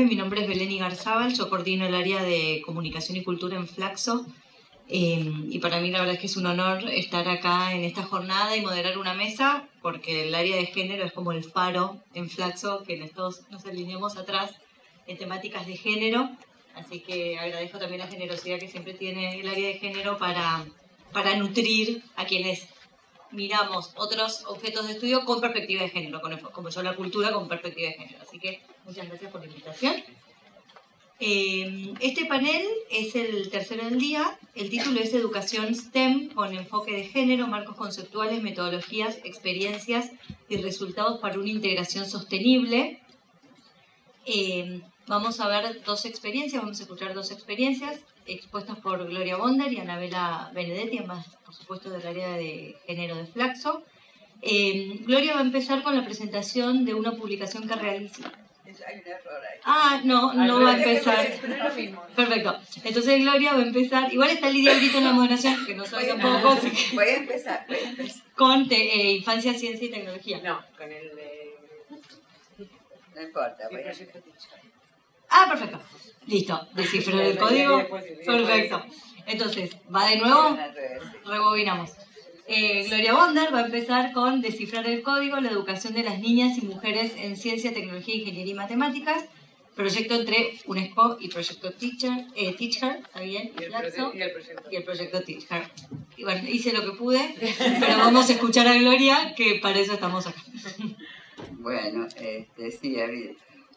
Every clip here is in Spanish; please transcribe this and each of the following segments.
Mi nombre es Belén Igarzábal, yo coordino el área de comunicación y cultura en Flaxo. Y para mí la verdad es que es un honor estar acá en esta jornada y moderar una mesa, porque el área de género es como el faro en Flaxo, que todos nos alineamos atrás en temáticas de género. Así que agradezco también la generosidad que siempre tiene el área de género para nutrir a quienes miramos otros objetos de estudio con perspectiva de género, como yo la cultura con perspectiva de género. Así que muchas gracias por la invitación. Este panel es el tercero del día. El título es Educación STEM con enfoque de género, marcos conceptuales, metodologías, experiencias y resultados para una integración sostenible. Vamos a ver dos experiencias, vamos a escuchar dos experiencias expuestas por Gloria Bondar y Anabela Benedetti, ambas, por supuesto, del área de género de Flaxo. Gloria va a empezar con la presentación de una publicación que realiza. Hay un error ahí. Ah, no va a empezar. Perfecto. Entonces Gloria va a empezar. Igual está Lidia Brito en la moderación, que no sabe tampoco. Voy a empezar. Con Infancia, Ciencia y Tecnología. No, con el de... No importa. Perfecto. Listo. Descifrar el código. Perfecto. Entonces, ¿va de nuevo? Rebobinamos. Gloria Bondar va a empezar con Descifrar el código, la educación de las niñas y mujeres en ciencia, tecnología, ingeniería y matemáticas, proyecto entre UNESCO y proyecto Teacher, ¿está bien? Y el proyecto Teacher. Y bueno, hice lo que pude, pero vamos a escuchar a Gloria, que para eso estamos acá. Bueno, sí,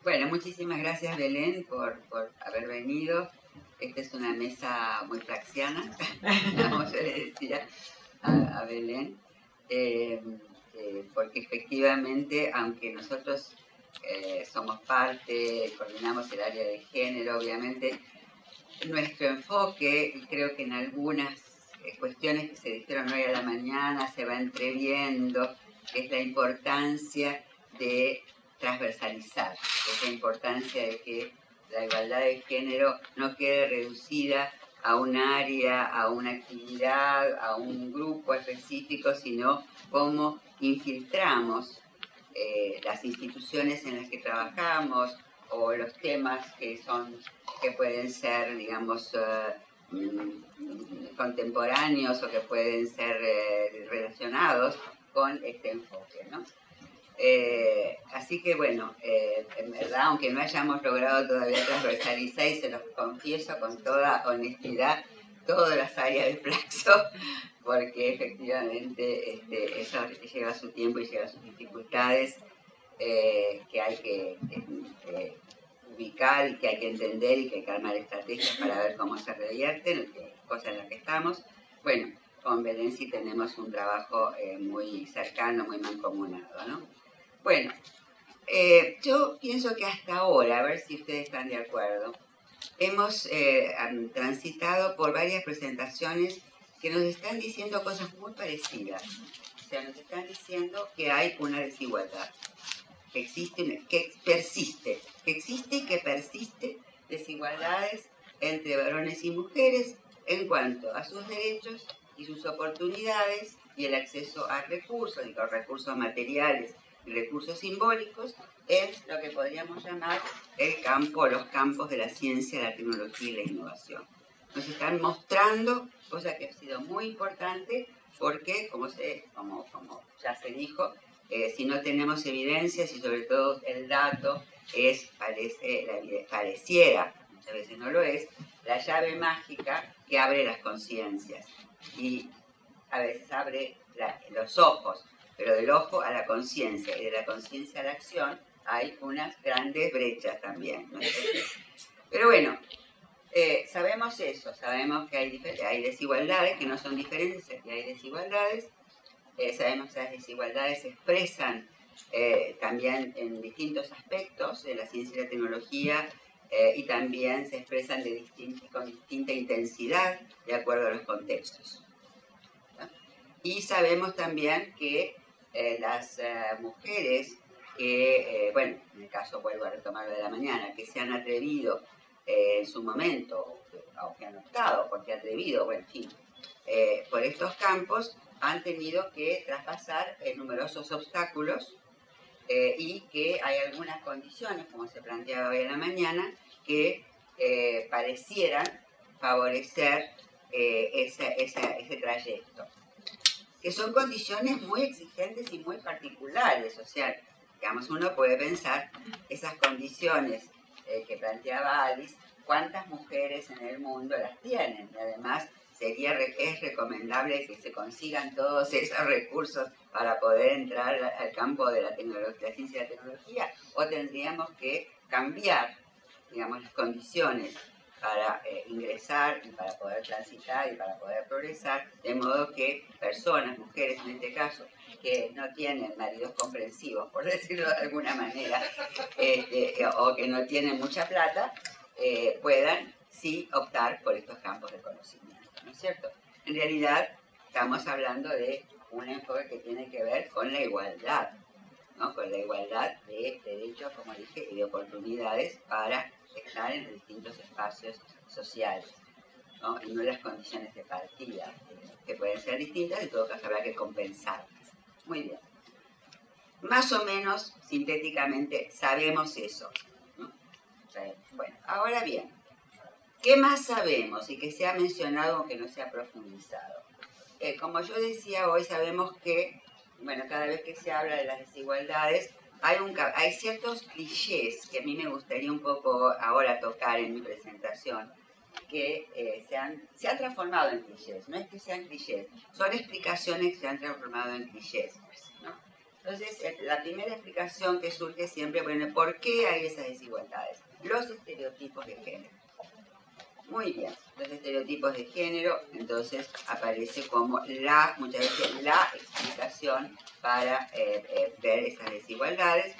bueno, muchísimas gracias, Belén, por haber venido. Esta es una mesa muy flaxiana, como yo le decía a Belén, porque efectivamente, aunque nosotros somos parte, coordinamos el área de género, obviamente, nuestro enfoque, y creo que en algunas cuestiones que se dijeron hoy a la mañana se va entreviendo, es la importancia de transversalizar, es la importancia de que la igualdad de género no quede reducida a un área, a una actividad, a un grupo específico, sino cómo infiltramos las instituciones en las que trabajamos o los temas que pueden ser, digamos, contemporáneos o que pueden ser relacionados con este enfoque, ¿no? Así que bueno, en verdad, aunque no hayamos logrado todavía transversalizar, y se los confieso con toda honestidad, todas las áreas de Flaxo, porque efectivamente eso lleva su tiempo y lleva sus dificultades que hay que ubicar y que hay que entender y que hay que armar estrategias para ver cómo se revierten, cosas en las que estamos. Bueno, con Belén sí tenemos un trabajo muy cercano, muy mancomunado, ¿no? Bueno, yo pienso que hasta ahora, a ver si ustedes están de acuerdo, hemos transitado por varias presentaciones que nos están diciendo cosas muy parecidas. O sea, nos están diciendo que hay una desigualdad, que existe, que persiste y que persiste desigualdades entre varones y mujeres en cuanto a sus derechos y sus oportunidades y el acceso a recursos, digo, recursos materiales y recursos simbólicos, es lo que podríamos llamar los campos de la ciencia, la tecnología y la innovación. Nos están mostrando, cosa que ha sido muy importante, porque, como ya se dijo, si no tenemos evidencias y sobre todo el dato pareciera, muchas veces no lo es, la llave mágica que abre las conciencias y a veces abre los ojos, pero del ojo a la conciencia y de la conciencia a la acción hay unas grandes brechas también, ¿no? Pero bueno, sabemos eso, sabemos que hay desigualdades que no son diferencias, que hay desigualdades. Sabemos que las desigualdades se expresan también en distintos aspectos de la ciencia y la tecnología y también se expresan con distinta intensidad de acuerdo a los contextos, ¿no? Y sabemos también que las mujeres que, bueno, en el caso vuelvo a retomar lo de la mañana, que se han atrevido en su momento, o que han optado porque atrevido, bueno, en fin, por estos campos, han tenido que traspasar numerosos obstáculos y que hay algunas condiciones, como se planteaba hoy en la mañana, que parecieran favorecer ese trayecto, que son condiciones muy exigentes y muy particulares. O sea, digamos, uno puede pensar esas condiciones que planteaba Alice, cuántas mujeres en el mundo las tienen, y además es recomendable que se consigan todos esos recursos para poder entrar al campo de la ciencia y la tecnología, o tendríamos que cambiar, digamos, las condiciones para ingresar y para poder transitar y para poder progresar, de modo que personas, mujeres en este caso, que no tienen maridos comprensivos, por decirlo de alguna manera, o que no tienen mucha plata, puedan sí optar por estos campos de conocimiento, ¿no es cierto? En realidad estamos hablando de un enfoque que tiene que ver con la igualdad, ¿no? Con la igualdad de derechos, como dije, y de oportunidades para estar en distintos espacios sociales, ¿no? Y no las condiciones de partida, que pueden ser distintas, en todo caso habrá que compensarlas. Muy bien. Más o menos, sintéticamente, sabemos eso, ¿no? Bueno, ahora bien, ¿qué más sabemos y que se ha mencionado aunque no se ha profundizado? Como yo decía hoy, sabemos que, bueno, cada vez que se habla de las desigualdades, hay ciertos clichés que a mí me gustaría un poco ahora tocar en mi presentación, que se han transformado en clichés. No es que sean clichés, son explicaciones que se han transformado en clichés, ¿no? Entonces, la primera explicación que surge siempre, bueno, ¿por qué hay esas desigualdades? Los estereotipos de género. Muy bien, los estereotipos de género, entonces aparece como muchas veces la explicación para ver esas desigualdades.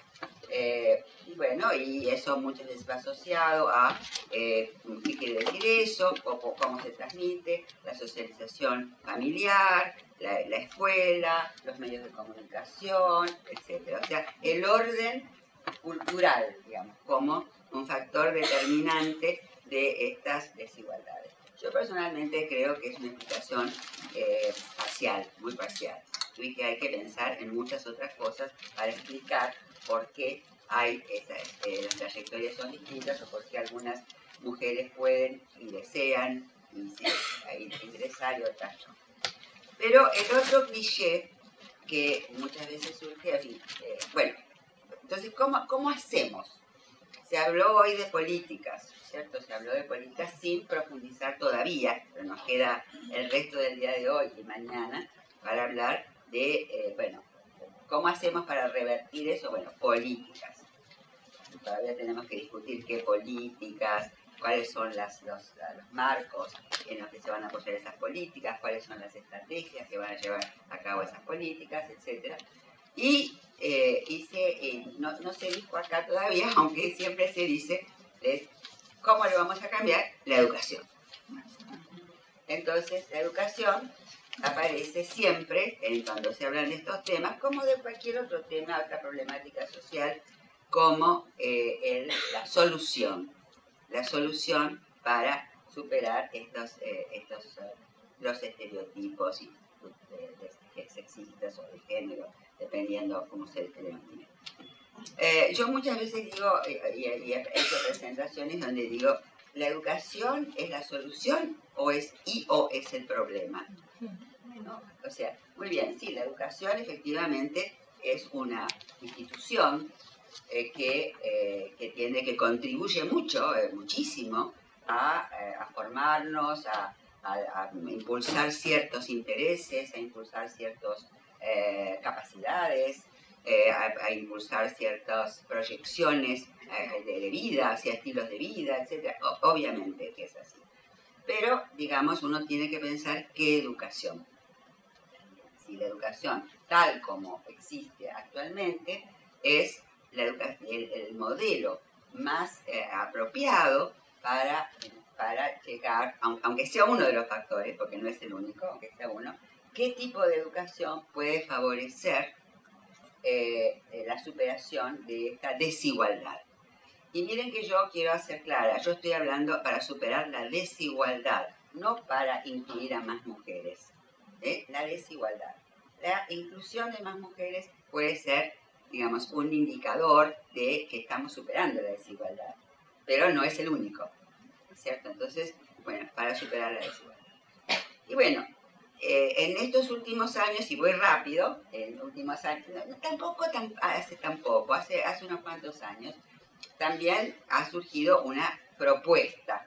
Y bueno, y eso muchas veces va asociado a qué quiere decir eso, cómo se transmite, la socialización familiar, la escuela, los medios de comunicación, etc. O sea, el orden cultural, digamos, como un factor determinante de estas desigualdades. Yo personalmente creo que es una explicación parcial, muy parcial, y que hay que pensar en muchas otras cosas para explicar por qué las trayectorias son distintas o por qué algunas mujeres pueden y desean ingresar y otras no. Pero el otro cliché que muchas veces surge aquí, bueno, entonces, ¿cómo hacemos? Se habló hoy de políticas, ¿cierto? Se habló de políticas sin profundizar todavía, pero nos queda el resto del día de hoy y mañana para hablar de, bueno, ¿cómo hacemos para revertir eso? Bueno, políticas. Todavía tenemos que discutir qué políticas, cuáles son los marcos en los que se van a apoyar esas políticas, cuáles son las estrategias que van a llevar a cabo esas políticas, etc. Y no se dijo acá todavía, aunque siempre se dice, ¿cómo le vamos a cambiar? La educación. Entonces, la educación aparece siempre, cuando se hablan de estos temas, como de cualquier otro tema, otra problemática social, como la solución para superar los estereotipos sexistas o de género, dependiendo cómo se denomine. Yo muchas veces digo, y he hecho presentaciones donde digo, ¿la educación es la solución o es el problema? ¿No? O sea, muy bien, sí, la educación efectivamente es una institución que contribuye muchísimo a formarnos, a impulsar ciertos intereses, a impulsar ciertas capacidades, a impulsar ciertas proyecciones de vida, hacia estilos de vida, etc. Obviamente que es así. Pero, digamos, uno tiene que pensar qué educación. Si la educación tal como existe actualmente es el modelo más apropiado para llegar, aunque sea uno de los factores, porque no es el único, aunque sea uno, qué tipo de educación puede favorecer la superación de esta desigualdad. Y miren que yo quiero hacer clara, yo estoy hablando para superar la desigualdad, no para incluir a más mujeres. La desigualdad. La inclusión de más mujeres puede ser digamos, un indicador de que estamos superando la desigualdad, pero no es el único, ¿cierto? Entonces, bueno, para superar la desigualdad. Y bueno, en estos últimos años, y voy rápido, en últimos años, hace unos cuantos años, también ha surgido una propuesta.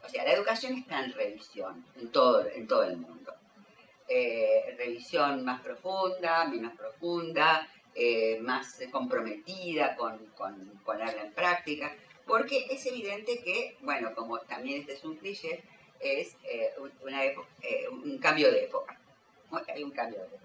O sea, la educación está en revisión en todo el mundo. Revisión más profunda, menos profunda, más comprometida con ponerla en práctica, porque es evidente que, bueno, como también este es un cliché, es un cambio de época. Hay un cambio de época.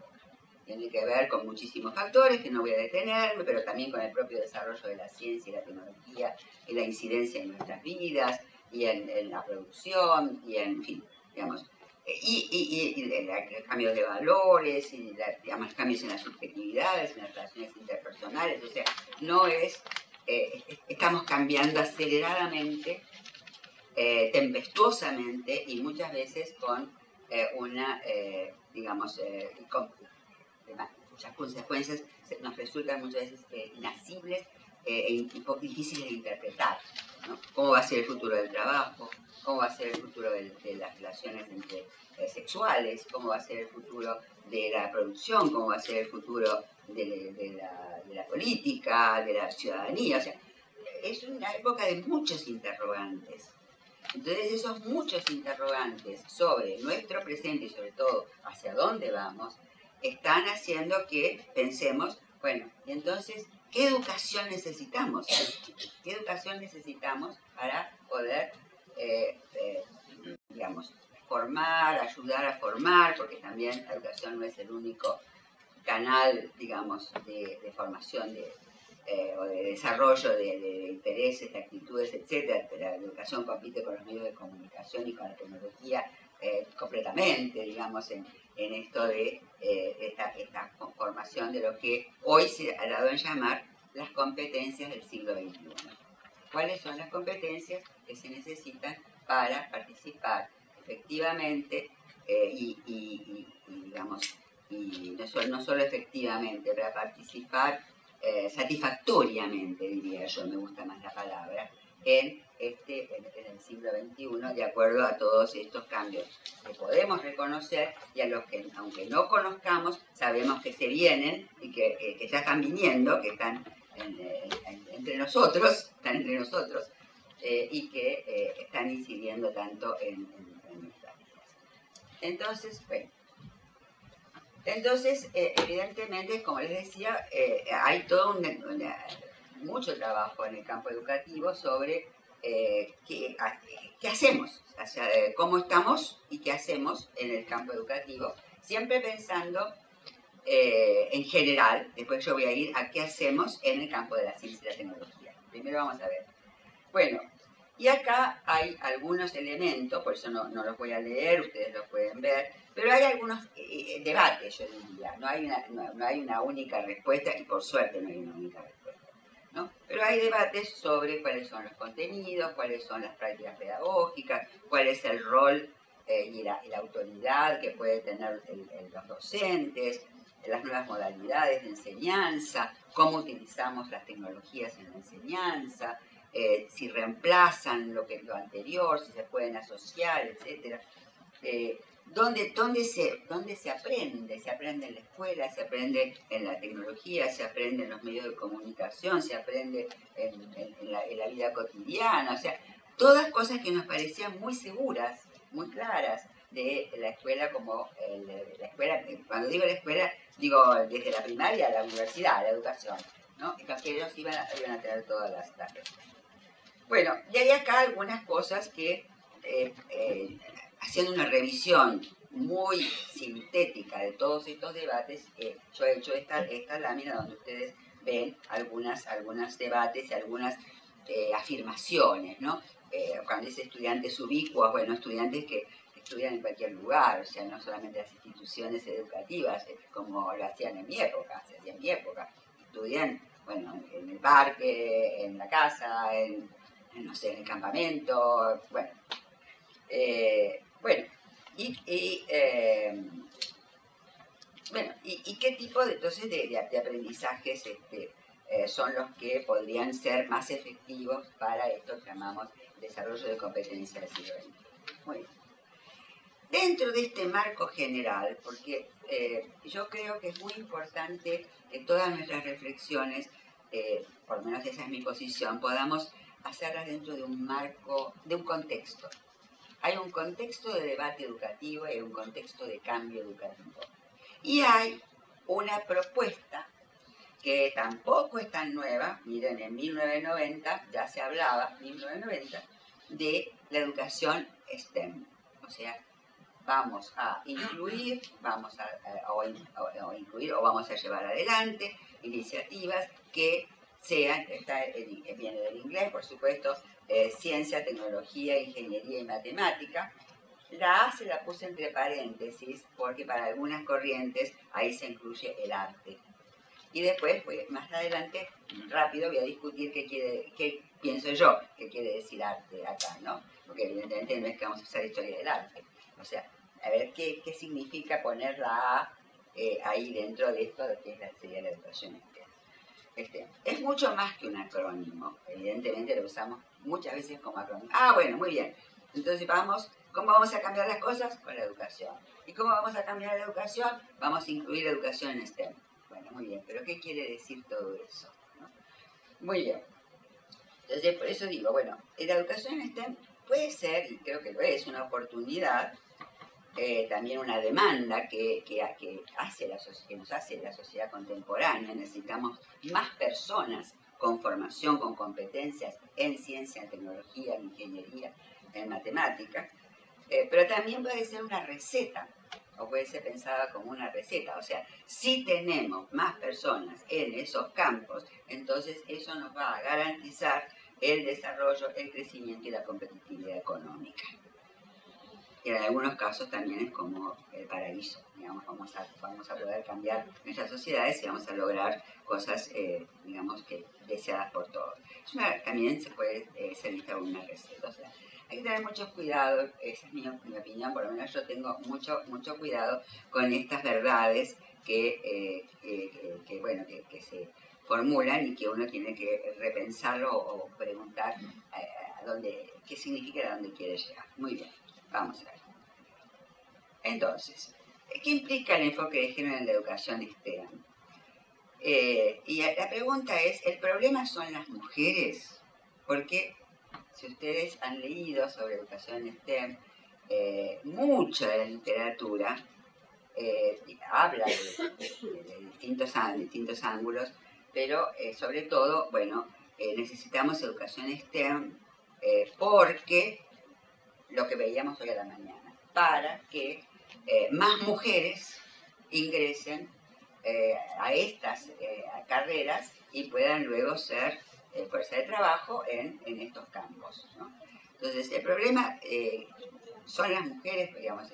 Tiene que ver con muchísimos factores que no voy a detenerme, pero también con el propio desarrollo de la ciencia y la tecnología y la incidencia en nuestras vidas y en la producción y en fin, digamos, y el cambio de valores y digamos, cambios en las subjetividades, en las relaciones interpersonales. O sea, no es, estamos cambiando aceleradamente, tempestuosamente y muchas veces con una, digamos, cuyas consecuencias nos resultan muchas veces inasibles y difíciles de interpretar, ¿no? ¿Cómo va a ser el futuro del trabajo? ¿Cómo va a ser el futuro de las relaciones sexuales? ¿Cómo va a ser el futuro de la producción? ¿Cómo va a ser el futuro de la política, de la ciudadanía? O sea, es una época de muchos interrogantes. Entonces esos muchos interrogantes sobre nuestro presente y sobre todo hacia dónde vamos, están haciendo que pensemos, bueno, y entonces, ¿qué educación necesitamos? ¿Qué educación necesitamos para poder, digamos, formar, ayudar a formar? Porque también la educación no es el único canal, digamos, de formación o de desarrollo de intereses, de actitudes, etc. La educación compite con los medios de comunicación y con la tecnología completamente, digamos, en esto de esta formación de lo que hoy se ha dado en llamar las competencias del siglo XXI. ¿Cuáles son las competencias que se necesitan para participar efectivamente digamos, y no solo efectivamente, para participar satisfactoriamente, diría yo, me gusta más la palabra, en el siglo XXI, de acuerdo a todos estos cambios que podemos reconocer y a los que, aunque no conozcamos, sabemos que se vienen y que ya están viniendo, que están entre nosotros, y que están incidiendo tanto en nuestras vidas. Entonces, bueno, evidentemente, como les decía, hay todo mucho trabajo en el campo educativo sobre qué hacemos, o sea, cómo estamos y qué hacemos en el campo educativo, siempre pensando en general. Después yo voy a ir a qué hacemos en el campo de la ciencia y la tecnología. Primero vamos a ver. Bueno, y acá hay algunos elementos, por eso no los voy a leer, ustedes los pueden ver, pero hay algunos debates, yo diría. No hay una única respuesta, y por suerte no hay una única respuesta, ¿no? Pero hay debates sobre cuáles son los contenidos, cuáles son las prácticas pedagógicas, cuál es el rol y la autoridad que puede tener los docentes, las nuevas modalidades de enseñanza, cómo utilizamos las tecnologías en la enseñanza, si reemplazan lo anterior, si se pueden asociar, etc. ¿Dónde se aprende? Se aprende en la escuela, se aprende en la tecnología, se aprende en los medios de comunicación, se aprende en la vida cotidiana. O sea, todas cosas que nos parecían muy seguras, muy claras, de la escuela como la escuela. Cuando digo la escuela, digo desde la primaria a la universidad, la educación, ¿no? Que ellos iban a tener todas las respuestas. Bueno, y hay acá algunas cosas que, haciendo una revisión muy sintética de todos estos debates, yo he hecho esta lámina donde ustedes ven algunos debates y algunas afirmaciones, ¿no? Cuando dice estudiantes ubicuos, bueno, estudiantes que estudian en cualquier lugar, o sea, no solamente las instituciones educativas, como lo hacían en mi época, estudian, bueno, en el parque, en la casa, no sé, en el campamento, bueno. bueno, ¿y qué tipo de, entonces, de aprendizajes son los que podrían ser más efectivos para esto que llamamos desarrollo de competencias del siglo XX? Muy bien. Dentro de este marco general, porque yo creo que es muy importante que todas nuestras reflexiones, por lo menos esa es mi posición, podamos hacerlas dentro de un marco, de un contexto. Hay un contexto de debate educativo y hay un contexto de cambio educativo. Y hay una propuesta que tampoco es tan nueva. Miren, en 1990 ya se hablaba, 1990, de la educación STEM. O sea, vamos a incluir, o incluir o vamos a llevar adelante iniciativas que sean, viene del inglés, por supuesto, ciencia, tecnología, ingeniería y matemática. La A se la puse entre paréntesis porque para algunas corrientes ahí se incluye el arte. Y después, pues, más adelante, rápido, voy a discutir qué pienso yo que quiere decir arte acá, ¿no? Porque evidentemente no es que vamos a usar historia del arte. O sea, a ver qué significa poner la A ahí dentro de esto, de que sería la educación STEM. Es mucho más que un acrónimo. Evidentemente lo usamos muchas veces como acrónimo. Ah, bueno, muy bien. Entonces ¿cómo vamos a cambiar las cosas? Con la educación. ¿Y cómo vamos a cambiar la educación? Vamos a incluir educación en STEM. Bueno, muy bien, pero ¿qué quiere decir todo eso? ¿No? Muy bien. Entonces, por eso digo, bueno, la educación en STEM puede ser, y creo que lo es, una oportunidad, también una demanda que nos hace la sociedad contemporánea. Necesitamos más personas con formación, con competencias en ciencia, en tecnología, en ingeniería, en matemáticas, pero también puede ser una receta, o puede ser pensada como una receta. O sea, si tenemos más personas en esos campos, entonces eso nos va a garantizar el desarrollo, el crecimiento y la competitividad económica. Y en algunos casos también es como el paraíso, digamos, vamos a poder cambiar nuestras sociedades y vamos a lograr cosas, digamos, que deseadas por todos. También se puede ser vista como una receta. O sea, hay que tener mucho cuidado, esa es mi opinión, por lo menos yo tengo mucho cuidado con estas verdades que se formulan y que uno tiene que repensarlo o preguntar qué significa y a dónde quiere llegar. Muy bien, vamos a ver. Entonces, ¿qué implica el enfoque de género en la educación STEM? Y la pregunta es, ¿el problema son las mujeres? Porque si ustedes han leído sobre educación STEM, mucha de la literatura habla de distintos ángulos, pero sobre todo, bueno, necesitamos educación STEM porque lo que veíamos hoy a la mañana, para que más mujeres ingresen a estas carreras y puedan luego ser fuerza de trabajo en estos campos, ¿no? Entonces, el problema son las mujeres, digamos,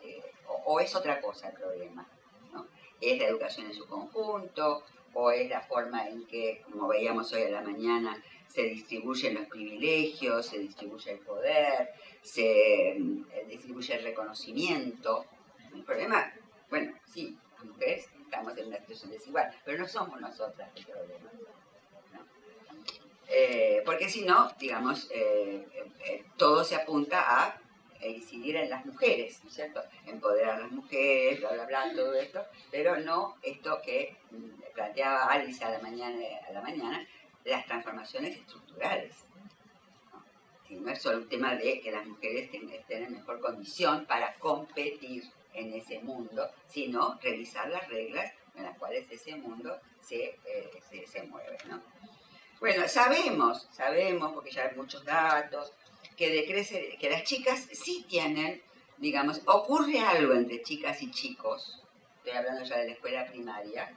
o es otra cosa el problema, ¿no? Es la educación en su conjunto, o es la forma en que, como veíamos hoy a la mañana, se distribuyen los privilegios, se distribuye el poder, se distribuye el reconocimiento. El problema, bueno, sí, las mujeres estamos en una situación desigual, pero no somos nosotras el problema, ¿no? Porque si no, digamos, todo se apunta a incidir en las mujeres, ¿no es cierto? Empoderar a las mujeres, bla, bla, bla, todo esto, pero no esto que planteaba Alice a la mañana, las transformaciones estructurales. No es solo un tema de que las mujeres estén en mejor condición para competir en ese mundo, sino revisar las reglas en las cuales ese mundo se mueve, ¿no? Bueno, sabemos, porque ya hay muchos datos, que las chicas sí tienen, digamos, ocurre algo entre chicas y chicos, estoy hablando ya de la escuela primaria,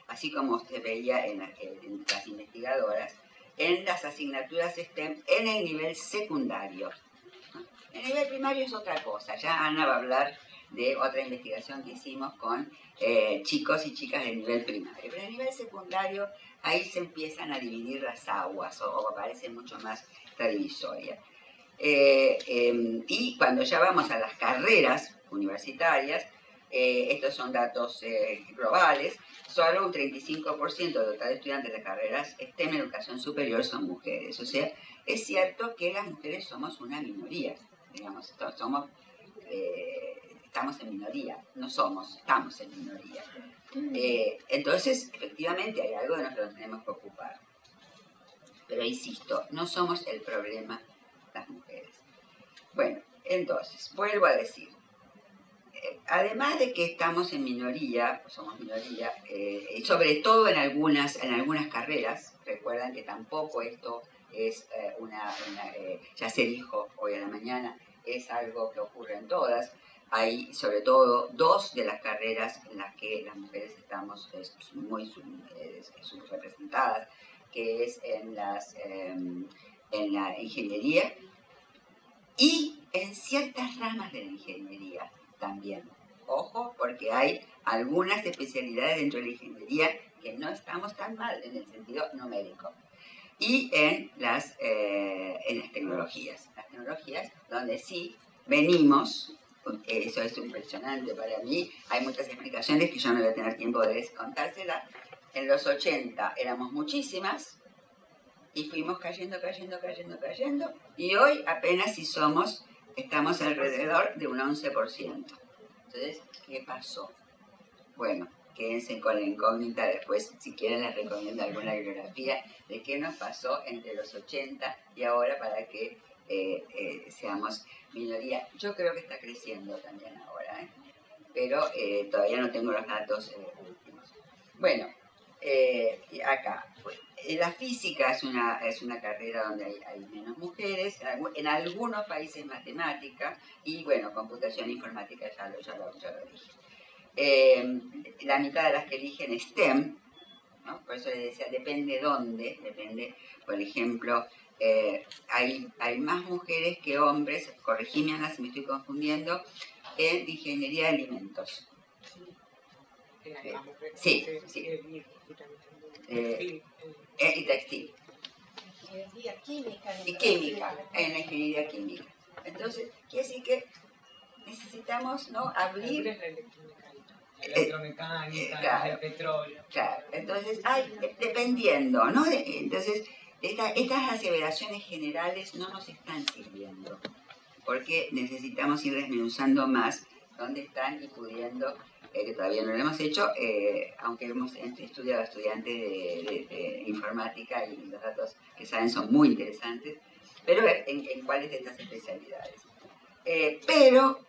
así como se veía en las investigadoras, en las asignaturas STEM en el nivel secundario. El nivel primario es otra cosa, ya Ana va a hablar de otra investigación que hicimos con chicos y chicas del nivel primario. Pero en el nivel secundario, ahí se empiezan a dividir las aguas, o parece mucho más divisoria. Y cuando ya vamos a las carreras universitarias, estos son datos globales, solo un 35% del total de estudiantes de carreras STEM en educación superior son mujeres. O sea, es cierto que las mujeres somos una minoría, digamos, estamos en minoría, no somos, estamos en minoría. Entonces, efectivamente, hay algo de lo que nos tenemos que ocupar. Pero insisto, no somos el problema las mujeres. Bueno, entonces, vuelvo a decir, además de que estamos en minoría, somos minoría, y sobre todo en algunas carreras, recuerdan que tampoco esto es ya se dijo hoy a la mañana, es algo que ocurre en todas. Hay sobre todo 2 de las carreras en las que las mujeres estamos muy subrepresentadas, que es en la ingeniería y en ciertas ramas de la ingeniería también. Ojo, porque hay algunas especialidades dentro de la ingeniería que no estamos tan mal en el sentido numérico. Y en las tecnologías. Las tecnologías donde sí venimos, eso es impresionante para mí, hay muchas explicaciones que yo no voy a tener tiempo de contárselas. En los 80 éramos muchísimas y fuimos cayendo, y hoy apenas si estamos alrededor de un 11%. Entonces, ¿qué pasó? Bueno, quédense con la incógnita después, si quieren les recomiendo alguna bibliografía de qué nos pasó entre los 80 y ahora para que seamos minoría. Yo creo que está creciendo también ahora, pero todavía no tengo los datos últimos. Bueno, acá, la física es una carrera donde hay menos mujeres, en algunos países matemática y bueno, computación e informática, ya lo dije. La mitad de las que eligen STEM, ¿no? Por eso les decía, depende dónde, por ejemplo, hay más mujeres que hombres, corregime Ana si me estoy confundiendo, en ingeniería de alimentos. Sí. Y textil. Y química, en la ingeniería química. Entonces, quiere decir que necesitamos, ¿no?, abrir electromecánica, claro, el petróleo. Claro, entonces dependiendo, ¿no? Entonces, estas aseveraciones generales no nos están sirviendo, porque necesitamos ir desmenuzando más dónde están y pudiendo, que todavía no lo hemos hecho, aunque hemos estudiado estudiantes de informática y los datos que saben son muy interesantes, pero en cuáles de estas especialidades. Pero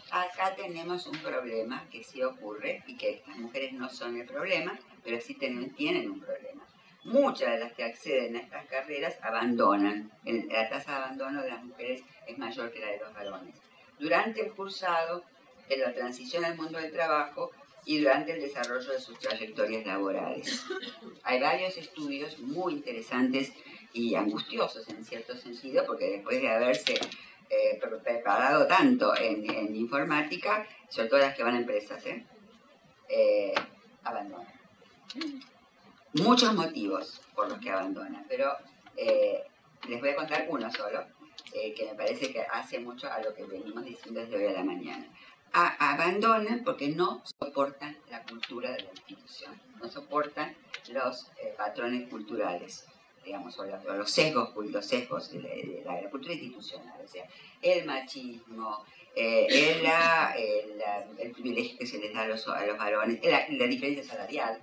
acá tenemos un problema que sí ocurre y que las mujeres no son el problema, pero sí tienen un problema. Muchas de las que acceden a estas carreras abandonan. La tasa de abandono de las mujeres es mayor que la de los varones. Durante el cursado, en la transición al mundo del trabajo y durante el desarrollo de sus trayectorias laborales. Hay varios estudios muy interesantes y angustiosos en cierto sentido, porque después de haberse preparado tanto en informática, sobre todo las que van a empresas, abandonan. Muchos motivos por los que abandonan, pero les voy a contar uno solo, que me parece que hace mucho a lo que venimos diciendo desde hoy a la mañana. Abandonan porque no soportan la cultura de la institución, no soportan los patrones culturales, digamos, o los sesgos de la cultura institucional, o sea, el machismo, el privilegio que se les da a los varones, la diferencia salarial,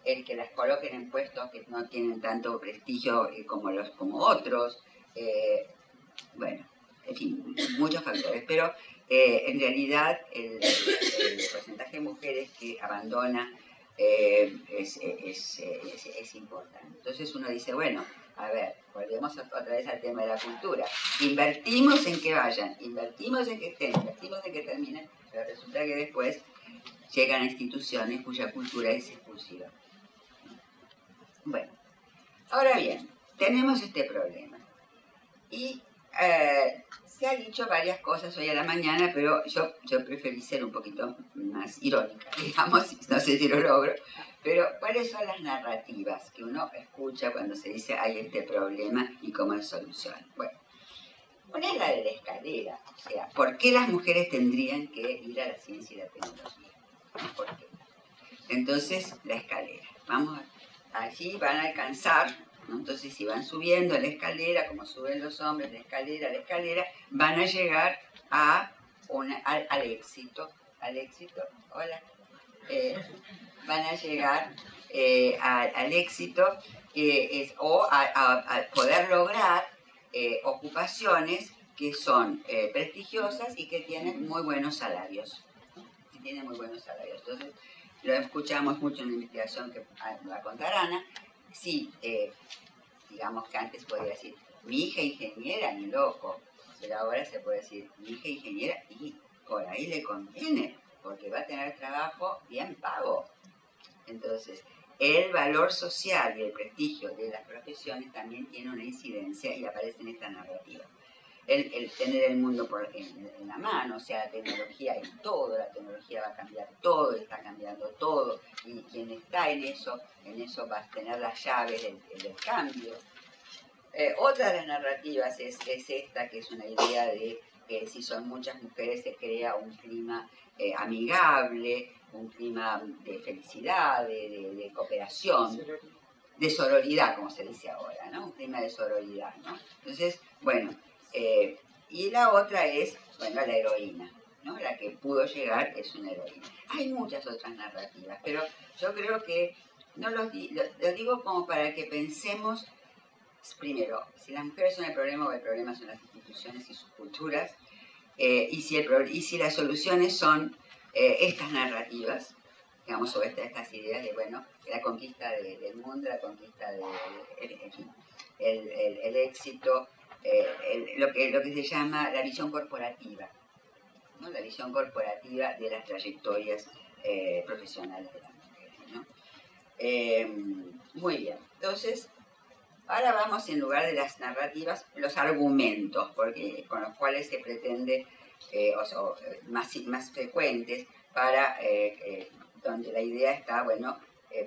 el que las coloquen en puestos que no tienen tanto prestigio como otros, bueno, en fin, muchos factores, pero en realidad el porcentaje de mujeres que abandona es importante. Entonces uno dice, bueno, a ver, volvemos otra vez al tema de la cultura. Invertimos en que vayan, invertimos en que estén, invertimos en que terminen, pero resulta que después llegan a instituciones cuya cultura es exclusiva. Bueno, ahora bien, tenemos este problema. Y se ha dicho varias cosas hoy a la mañana, pero yo preferí ser un poquito más irónica, digamos, no sé si lo logro, pero ¿cuáles son las narrativas que uno escucha cuando se dice hay este problema y cómo es solución? Bueno, Una es la de la escalera, o sea, ¿por qué las mujeres tendrían que ir a la ciencia y la tecnología? ¿Por qué? Entonces, la escalera. Vamos, allí van a alcanzar, ¿no? Entonces, si van subiendo la escalera, como suben los hombres, la escalera, van a llegar al éxito. Al éxito, hola. Van a llegar al éxito o a poder lograr ocupaciones que son prestigiosas y que tienen muy buenos salarios. Entonces, lo escuchamos mucho en la investigación que va a contar Ana. Sí, digamos que antes podía decir, mi hija ingeniera, ni loco. Pero ahora se puede decir, mi hija ingeniera, y por ahí le conviene, porque va a tener trabajo bien pago. Entonces, el valor social y el prestigio de las profesiones también tiene una incidencia y aparece en esta narrativa. El tener el mundo en la mano, o sea, la tecnología en todo, la tecnología va a cambiar todo, está cambiando todo, y quien está en eso va a tener las llaves del cambio. Otra de las narrativas es esta, que es una idea de que si son muchas mujeres se crea un clima amigable, un clima de felicidad, de cooperación, de sororidad, como se dice ahora, ¿no? Un clima de sororidad, ¿no? Entonces, bueno, y la otra es, bueno, la heroína, ¿no? La que pudo llegar es una heroína. Hay muchas otras narrativas, pero yo creo que no lo digo como para que pensemos, primero, si las mujeres son el problema o el problema son las instituciones y sus culturas, y si las soluciones son estas narrativas, digamos, sobre estas ideas de, bueno, la conquista del mundo, la conquista el éxito, lo que se llama la visión corporativa, ¿no? La visión corporativa de las trayectorias profesionales de las mujeres, ¿no? Muy bien, entonces, ahora vamos, en lugar de las narrativas, los argumentos, porque con los cuales se pretende, más frecuentes, para donde la idea está, bueno,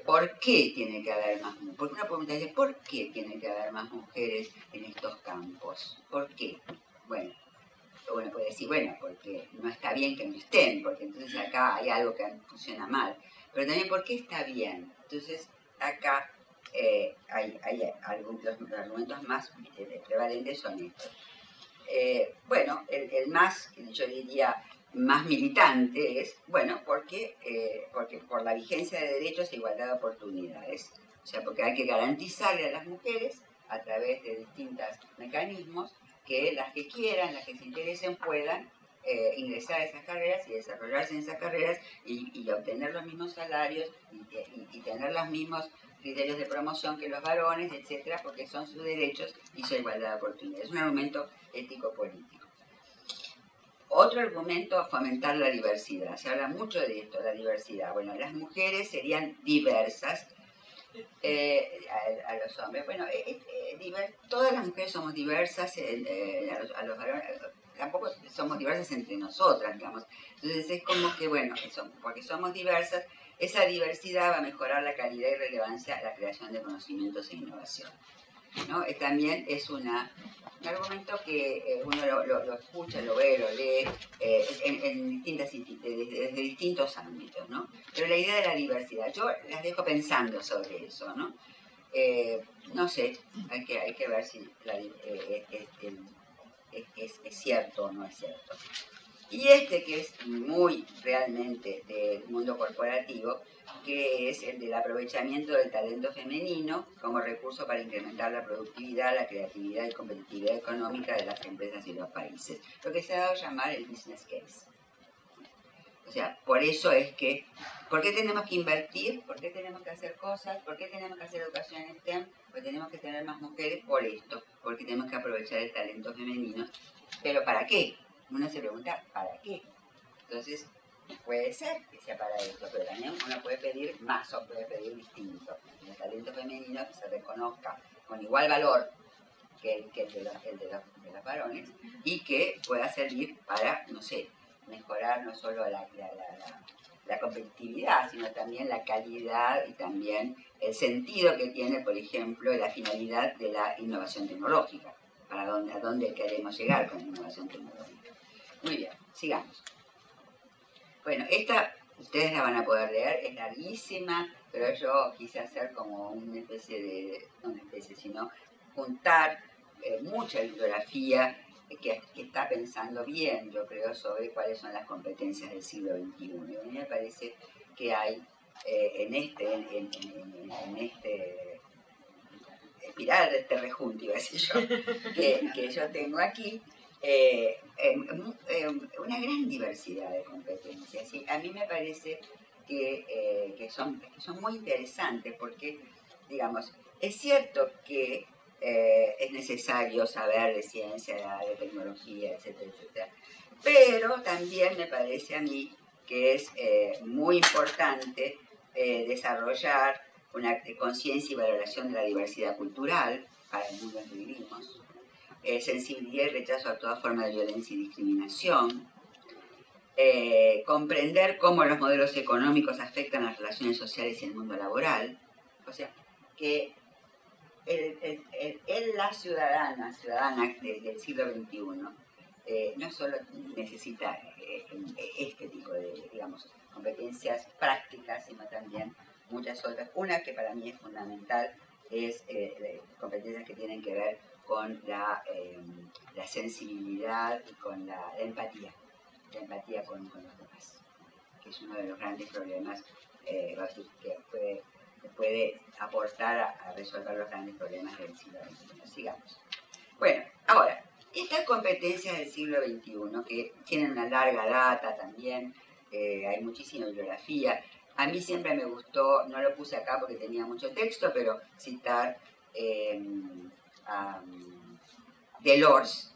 ¿por qué tiene que haber más mujeres? Porque una pregunta es, ¿por qué tiene que haber más mujeres en estos campos? ¿Por qué? Bueno, uno puede decir, bueno, porque no está bien que no estén, porque entonces acá hay algo que funciona mal. Pero también, ¿por qué está bien? Entonces, acá hay los argumentos más prevalentes son estos. Bueno, el más, yo diría, más militante es, bueno, porque por la vigencia de derechos e igualdad de oportunidades. O sea, porque hay que garantizarle a las mujeres, a través de distintos mecanismos, que las que quieran, las que se interesen, puedan ingresar a esas carreras y desarrollarse en esas carreras y obtener los mismos salarios y tener los mismos criterios de promoción que los varones, etcétera, porque son sus derechos y su igualdad de oportunidades. Es un argumento ético-político. Otro argumento, fomentar la diversidad. Se habla mucho de esto, la diversidad. Bueno, las mujeres serían diversas a los hombres. Bueno, todas las mujeres somos diversas, a los varones tampoco somos diversas entre nosotras, digamos. Entonces es como que, bueno, porque somos diversas, esa diversidad va a mejorar la calidad y relevancia de la creación de conocimientos e innovación, ¿no? También es un argumento que uno lo escucha, lo ve, lo lee desde distintos ámbitos, ¿no? Pero la idea de la diversidad, yo las dejo pensando sobre eso, ¿no? No sé, hay que ver si es cierto o no es cierto. Y que es muy realmente del mundo corporativo, que es el del aprovechamiento del talento femenino como recurso para incrementar la productividad, la creatividad y competitividad económica de las empresas y los países. Lo que se ha dado a llamar el business case. O sea, por eso es que, ¿por qué tenemos que invertir? ¿Por qué tenemos que hacer cosas? ¿Por qué tenemos que hacer educación en STEM? Porque tenemos que tener más mujeres por esto, porque tenemos que aprovechar el talento femenino. ¿Pero para qué? Uno se pregunta, ¿para qué? Entonces, puede ser que sea para esto, pero también uno puede pedir más o puede pedir distinto. El talento femenino que se reconozca con igual valor que el de los varones y que pueda servir para, no sé, mejorar no solo la competitividad, sino también la calidad y también el sentido que tiene, por ejemplo, la finalidad de la innovación tecnológica. a dónde queremos llegar con la innovación tecnológica. Muy bien, sigamos. Bueno, esta ustedes la van a poder leer, es larguísima, pero yo quise hacer como una especie de, no una especie, sino juntar mucha bibliografía que está pensando bien, yo creo, sobre cuáles son las competencias del siglo XXI. Y a mí me parece que hay en este espiral de este rejunte, iba a decir yo, que yo tengo aquí, una gran diversidad de competencias. Y a mí me parece que son muy interesantes porque, digamos, es cierto que es necesario saber de ciencia, de tecnología, etcétera, etcétera, pero también me parece a mí que es muy importante desarrollar una conciencia y valoración de la diversidad cultural para el mundo en que vivimos, sensibilidad y rechazo a toda forma de violencia y discriminación, comprender cómo los modelos económicos afectan las relaciones sociales y el mundo laboral, o sea, que la ciudadana del siglo XXI no solo necesita este tipo de, digamos, competencias prácticas, sino también muchas otras. Una que para mí es fundamental es competencias que tienen que ver con la sensibilidad y con la empatía con los demás, que es uno de los grandes problemas que puede aportar a resolver los grandes problemas del siglo XXI. Sigamos. Bueno, ahora, estas competencias del siglo XXI, que tienen una larga data también, hay muchísima bibliografía. A mí siempre me gustó, no lo puse acá porque tenía mucho texto, pero citar a Delors,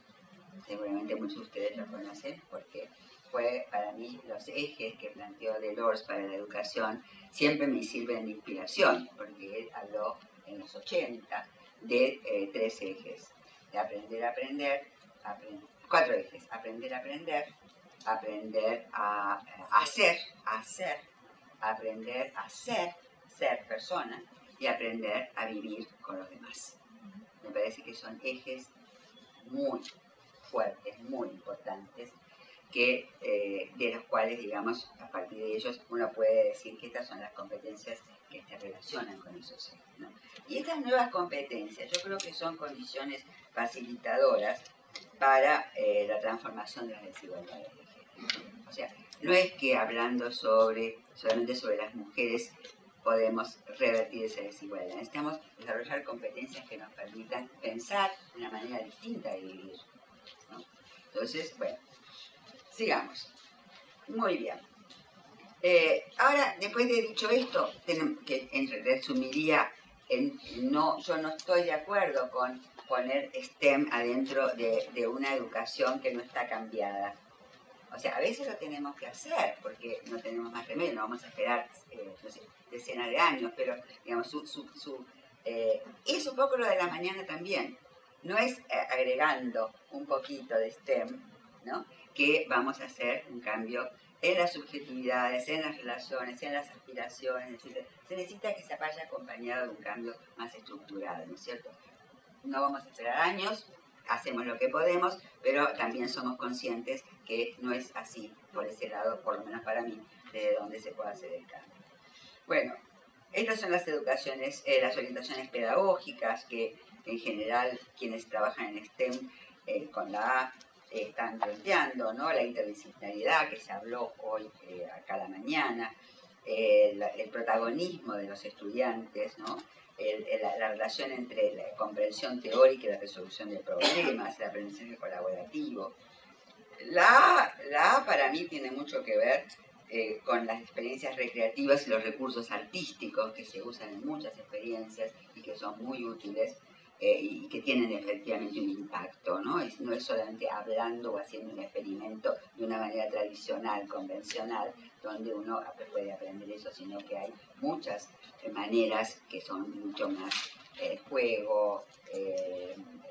seguramente muchos de ustedes lo conocen, porque fue para mí los ejes que planteó Delors para la educación, siempre me sirven de inspiración, porque él habló en los 80 de 3 ejes, de aprender, 4 ejes, aprender a hacer, aprender a ser persona y aprender a vivir con los demás. Me parece que son ejes muy fuertes, muy importantes, que, de los cuales, digamos, a partir de ellos uno puede decir que estas son las competencias que se relacionan con esos ejes, ¿no? Y estas nuevas competencias yo creo que son condiciones facilitadoras para la transformación de las desigualdades de género. O sea, no es que hablando solamente sobre las mujeres podemos revertir esa desigualdad. Necesitamos desarrollar competencias que nos permitan pensar de una manera distinta de vivir, ¿no? Entonces, bueno, sigamos. Muy bien. Ahora, después de dicho esto, que resumiría yo no estoy de acuerdo con poner STEM adentro de una educación que no está cambiada. O sea, a veces lo tenemos que hacer porque no tenemos más remedio, no vamos a esperar no sé, decenas de años, pero digamos, es un poco lo de la mañana también. No es agregando un poquito de STEM, ¿no?, que vamos a hacer un cambio en las subjetividades, en las relaciones, en las aspiraciones, etc. Se necesita que se vaya acompañado de un cambio más estructurado, ¿no es cierto? No vamos a esperar años, hacemos lo que podemos, pero también somos conscientes que no es así por ese lado, por lo menos para mí, de donde se puede hacer el cambio. Bueno, estas son las orientaciones pedagógicas que en general quienes trabajan en STEM con la A están planteando, ¿no? La interdisciplinariedad que se habló hoy acá a la mañana, el protagonismo de los estudiantes, ¿no? La relación entre la comprensión teórica y la resolución de problemas, el aprendizaje colaborativo. La A para mí tiene mucho que ver con las experiencias recreativas y los recursos artísticos que se usan en muchas experiencias y que son muy útiles y que tienen efectivamente un impacto, ¿no? No es solamente hablando o haciendo un experimento de una manera tradicional, convencional, donde uno puede aprender eso, sino que hay muchas maneras que son mucho más juego,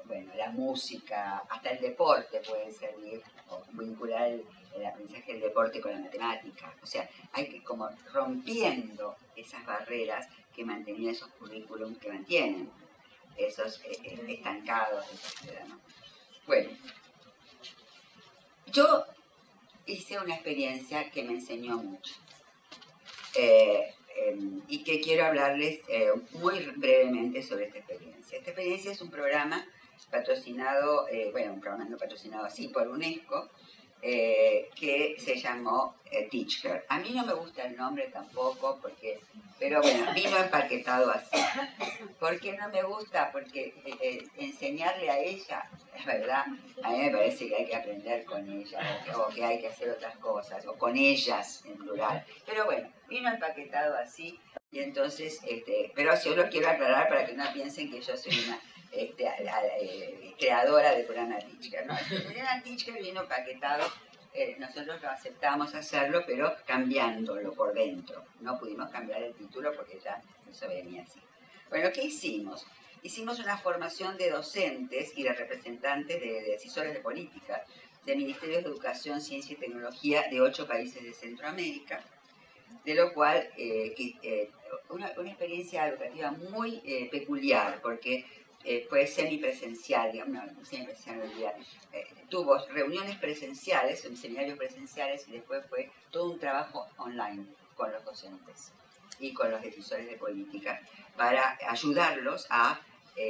bueno, la música, hasta el deporte puede servir, o vincular el aprendizaje del deporte con la matemática. O sea, hay que como rompiendo esas barreras que mantenían esos currículums que mantienen. esos estancados, etc., ¿no? Bueno, yo hice una experiencia que me enseñó mucho y que quiero hablarles muy brevemente sobre esta experiencia. Esta experiencia es un programa patrocinado, bueno, un programa no patrocinado así por UNESCO, que se llamó Teach Her. A mí no me gusta el nombre tampoco, pero bueno, vino empaquetado así. ¿Por qué no me gusta? Porque enseñarle a ella, es verdad, a mí me parece que hay que aprender con ella, o que hay que hacer otras cosas, o con ellas en plural. Pero bueno, vino empaquetado así, y entonces, pero yo lo quiero aclarar para que no piensen que yo soy una creadora del programa Teach Her, ¿no? El programa Teach Her vino empaquetado, nosotros lo aceptamos hacerlo, pero cambiándolo por dentro. No pudimos cambiar el título porque ya eso venía así. Bueno, ¿qué hicimos? Hicimos una formación de docentes y de representantes de decisores de política de Ministerios de Educación, Ciencia y Tecnología de 8 países de Centroamérica, de lo cual una experiencia educativa muy peculiar, porque fue semipresencial, digamos, no semipresencial en realidad, tuvo reuniones presenciales, seminarios presenciales, y después fue todo un trabajo online con los docentes y con los decisores de política para ayudarlos a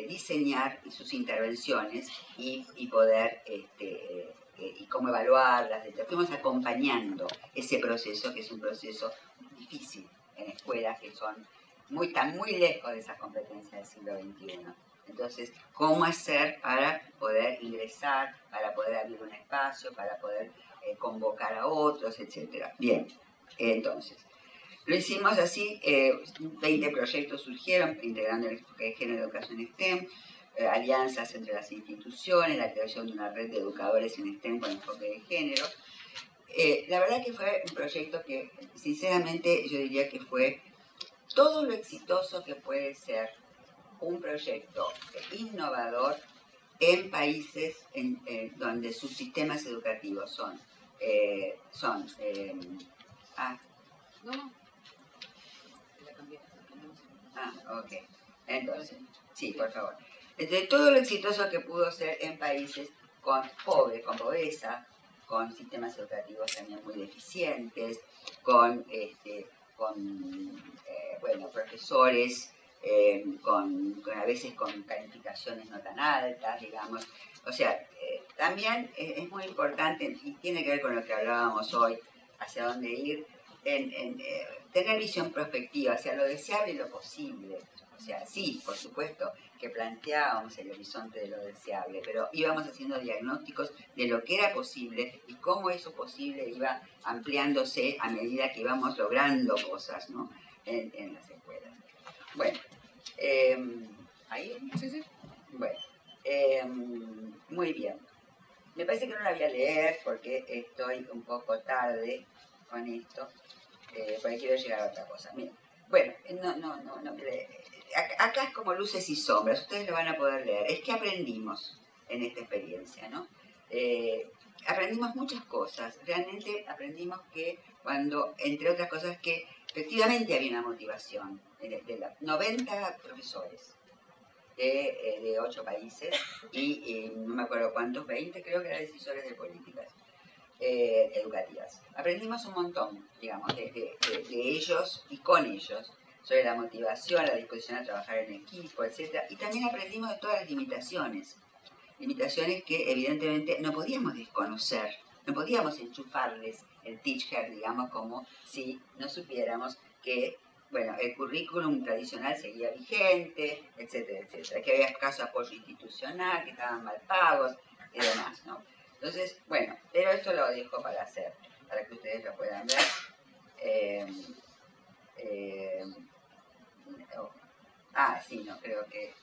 diseñar sus intervenciones y poder y cómo evaluarlas. Fuimos acompañando ese proceso, que es un proceso difícil en escuelas que están muy lejos de esas competencias del siglo XXI. Entonces, ¿cómo hacer para poder ingresar, para poder abrir un espacio, para poder convocar a otros, etcétera? Bien, entonces, lo hicimos así, 20 proyectos surgieron integrando el enfoque de género y educación STEM, alianzas entre las instituciones, la creación de una red de educadores en STEM con enfoque de género. La verdad que fue un proyecto que, sinceramente, yo diría que fue todo lo exitoso que puede ser un proyecto innovador en países donde sus sistemas educativos ok. Entonces, sí, por favor. Entonces, todo lo exitoso que pudo ser en países con pobreza, con sistemas educativos también muy deficientes, con profesores a veces con calificaciones no tan altas, digamos. O sea, también es muy importante, y tiene que ver con lo que hablábamos hoy, hacia dónde ir, tener visión prospectiva hacia lo deseable y lo posible. O sea, sí, por supuesto que planteábamos el horizonte de lo deseable, pero íbamos haciendo diagnósticos de lo que era posible y cómo eso posible iba ampliándose a medida que íbamos logrando cosas, ¿no? en las escuelas. Bueno, ¿ahí? Sí, sí. Bueno, muy bien. Me parece que no la voy a leer porque estoy un poco tarde con esto, porque quiero llegar a otra cosa. Miren, bueno, acá es como luces y sombras, ustedes lo van a poder leer. Es que aprendimos en esta experiencia, ¿no? Aprendimos muchas cosas. Realmente aprendimos que cuando, entre otras cosas, que efectivamente había una motivación de 90 profesores de 8 países y no me acuerdo cuántos, 20 creo que eran decisores de políticas educativas. Aprendimos un montón, digamos, de ellos y con ellos, sobre la motivación, la disposición a trabajar en equipo, etc. Y también aprendimos de todas las limitaciones que evidentemente no podíamos desconocer, no podíamos enchufarles el Teach Her, digamos, como si no supiéramos que, bueno, el currículum tradicional seguía vigente, etcétera, etcétera, que había escaso apoyo institucional, que estaban mal pagos y demás, ¿no? Entonces, bueno, pero esto lo dejo para hacer, para que ustedes lo puedan ver. Sí, no, creo que...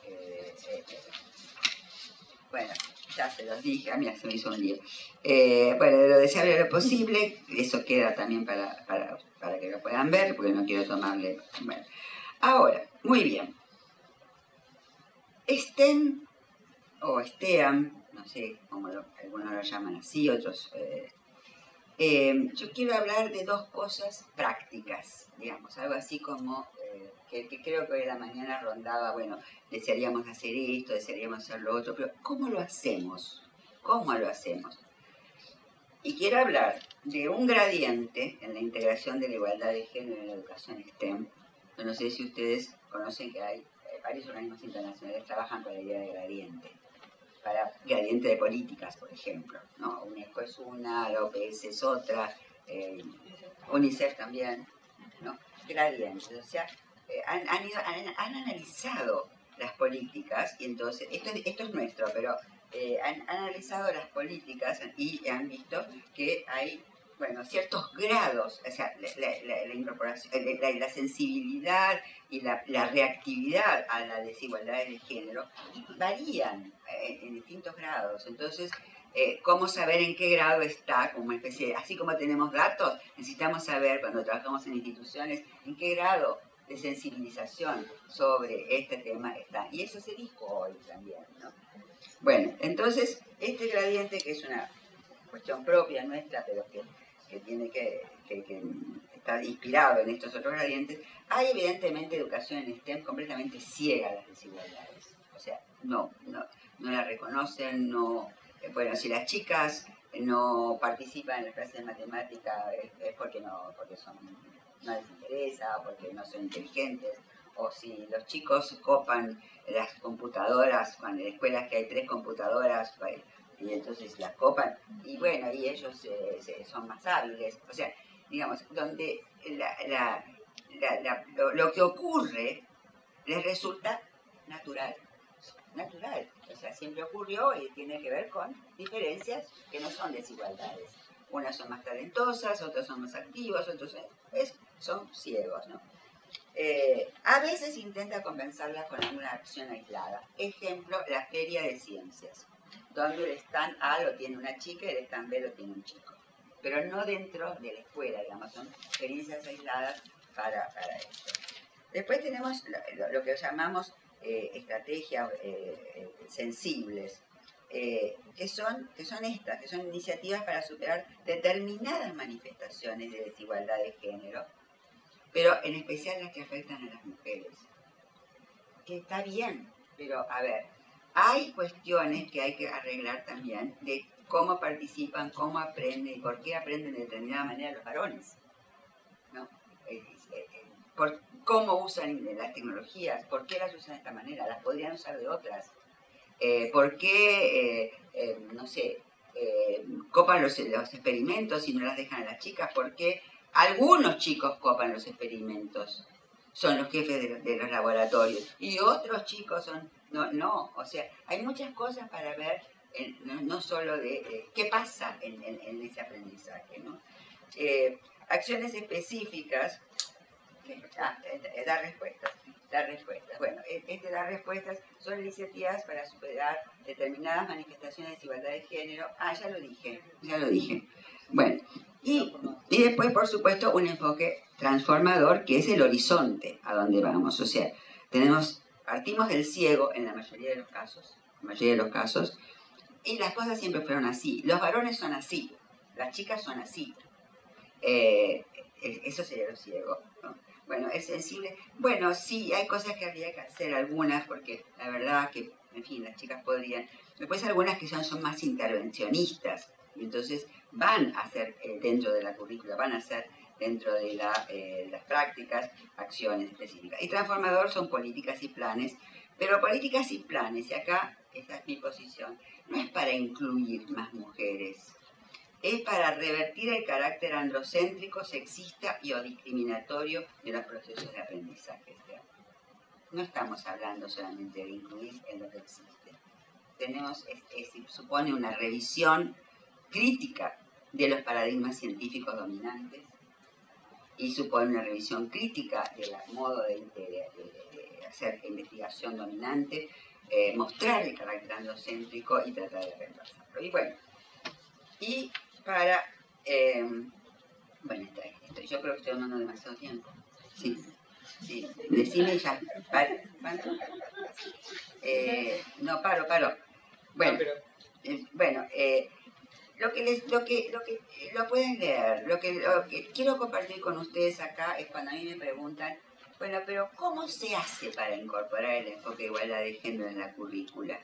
bueno, ya se los dije, mira, se me hizo un lío. Bueno, de lo deseable a lo posible, eso queda también para que lo puedan ver, porque no quiero tomarle... Bueno, ahora, muy bien. STEM, o STEAM, no sé cómo algunos lo llaman así, otros... yo quiero hablar de dos cosas prácticas, digamos, algo así como que creo que hoy en la mañana rondaba, bueno, desearíamos hacer esto, desearíamos hacer lo otro, pero ¿cómo lo hacemos? ¿Cómo lo hacemos? Y quiero hablar de un gradiente en la integración de la igualdad de género en la educación STEM. Yo no sé si ustedes conocen que hay varios organismos internacionales que trabajan con la idea de gradiente. Para gradiente de políticas, por ejemplo, ¿no? UNESCO es una, la OPS es otra, UNICEF también, ¿no? Gradientes, o sea, han analizado las políticas, y entonces, esto es nuestro, pero han analizado las políticas y han visto que hay, bueno, ciertos grados, o sea, la incorporación, la sensibilidad y la reactividad a las desigualdades de género varían en distintos grados. Entonces, cómo saber en qué grado está, como una especie de, así como tenemos datos, necesitamos saber cuando trabajamos en instituciones en qué grado de sensibilización sobre este tema está. Y eso se dijo hoy también, ¿no? Bueno, entonces, este gradiente, que es una cuestión propia nuestra, pero que tiene que estar inspirado en estos otros gradientes, hay evidentemente educación en STEM completamente ciega a las desigualdades. O sea, no la reconocen, no. Bueno, si las chicas no participan en las clases de matemática es porque no les interesa, o porque no son inteligentes, o si los chicos copan las computadoras, cuando en escuelas que hay 3 computadoras, y entonces las copan, y bueno, y ellos son más hábiles. O sea, digamos, donde lo que ocurre les resulta natural. O sea, siempre ocurrió y tiene que ver con diferencias que no son desigualdades. Unas son más talentosas, otras son más activas, otros son ciegos, ¿no? A veces intenta convencerlas con alguna acción aislada. Ejemplo, la feria de ciencias, donde el stand A lo tiene una chica y el stand B lo tiene un chico. Pero no dentro de la escuela, digamos, son experiencias aisladas para esto. Después tenemos lo que llamamos estrategias sensibles, que son iniciativas para superar determinadas manifestaciones de desigualdad de género, pero en especial las que afectan a las mujeres. Que está bien, pero a ver, hay cuestiones que hay que arreglar también de cómo participan, cómo aprenden y por qué aprenden de determinada manera los varones, ¿no? Por cómo usan las tecnologías, por qué las usan de esta manera, las podrían usar de otras. ¿Por qué, no sé, copan los experimentos y no las dejan a las chicas? ¿Por qué algunos chicos copan los experimentos? Son los jefes de los laboratorios. Y otros chicos son... No, o sea, hay muchas cosas para ver, no solo de qué pasa en ese aprendizaje, ¿no? Acciones específicas, dar respuestas. Bueno, dar respuestas son iniciativas para superar determinadas manifestaciones de desigualdad de género. Ya lo dije. Bueno, y después, por supuesto, un enfoque transformador, que es el horizonte a donde vamos. O sea, partimos del ciego en la mayoría de los casos, y las cosas siempre fueron así. Los varones son así, las chicas son así. Eso sería lo ciego, ¿no? Bueno, es sensible. Bueno, sí, hay cosas que habría que hacer, algunas, porque la verdad que, en fin, las chicas podrían. Después algunas que son más intervencionistas, y entonces van a hacer dentro de la currícula, van a hacer dentro de las prácticas acciones específicas. Y transformador son políticas y planes, pero políticas y planes, y acá esta es mi posición, no es para incluir más mujeres, es para revertir el carácter androcéntrico, sexista y o discriminatorio de los procesos de aprendizaje. No estamos hablando solamente de incluir en lo que existe. Supone una revisión crítica de los paradigmas científicos dominantes y supone una revisión crítica del modo de hacer investigación dominante, mostrar el carácter androcéntrico y tratar de reemplazarlo. Y bueno, y para... bueno, yo creo que estoy tomando demasiado tiempo. Sí, decime ya. No, paro. Bueno, lo pueden leer. Lo que quiero compartir con ustedes acá es cuando a mí me preguntan Bueno, pero ¿cómo se hace para incorporar el enfoque de igualdad de género en la currícula?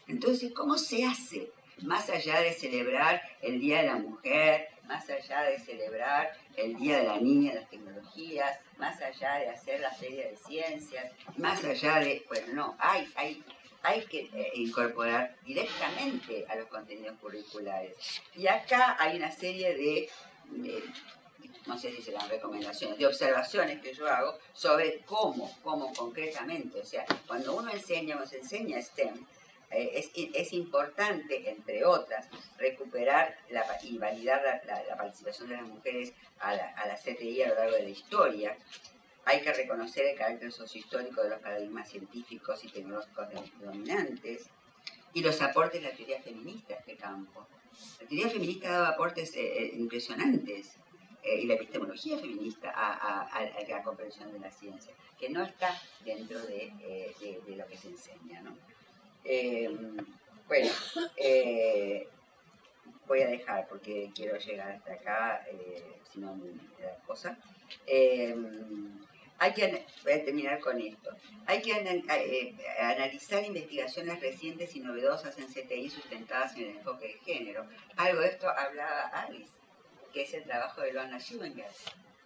Entonces, ¿cómo se hace? Más allá de celebrar el Día de la Mujer, más allá de celebrar el Día de la Niña de las Tecnologías, más allá de hacer la Feria de Ciencias, más allá de... Bueno, no, hay que incorporar directamente a los contenidos curriculares. Y acá hay una serie de no sé si serán recomendaciones, de observaciones que yo hago sobre cómo concretamente, o sea, cuando uno enseña o se enseña STEM, es importante, entre otras, recuperar y validar la participación de las mujeres a la CTI a lo largo de la historia. Hay que reconocer el carácter sociohistórico de los paradigmas científicos y tecnológicos dominantes y los aportes de la teoría feminista a este campo. La teoría feminista ha dado aportes impresionantes y la epistemología feminista a la comprensión de la ciencia, que no está dentro de lo que se enseña, ¿no? Bueno, voy a dejar porque quiero llegar hasta acá, si no me da cosa. Voy a terminar con esto. Hay que analizar investigaciones recientes y novedosas en CTI sustentadas en el enfoque de género. Algo de esto hablaba Alice, que es el trabajo de Lorna Schillinger.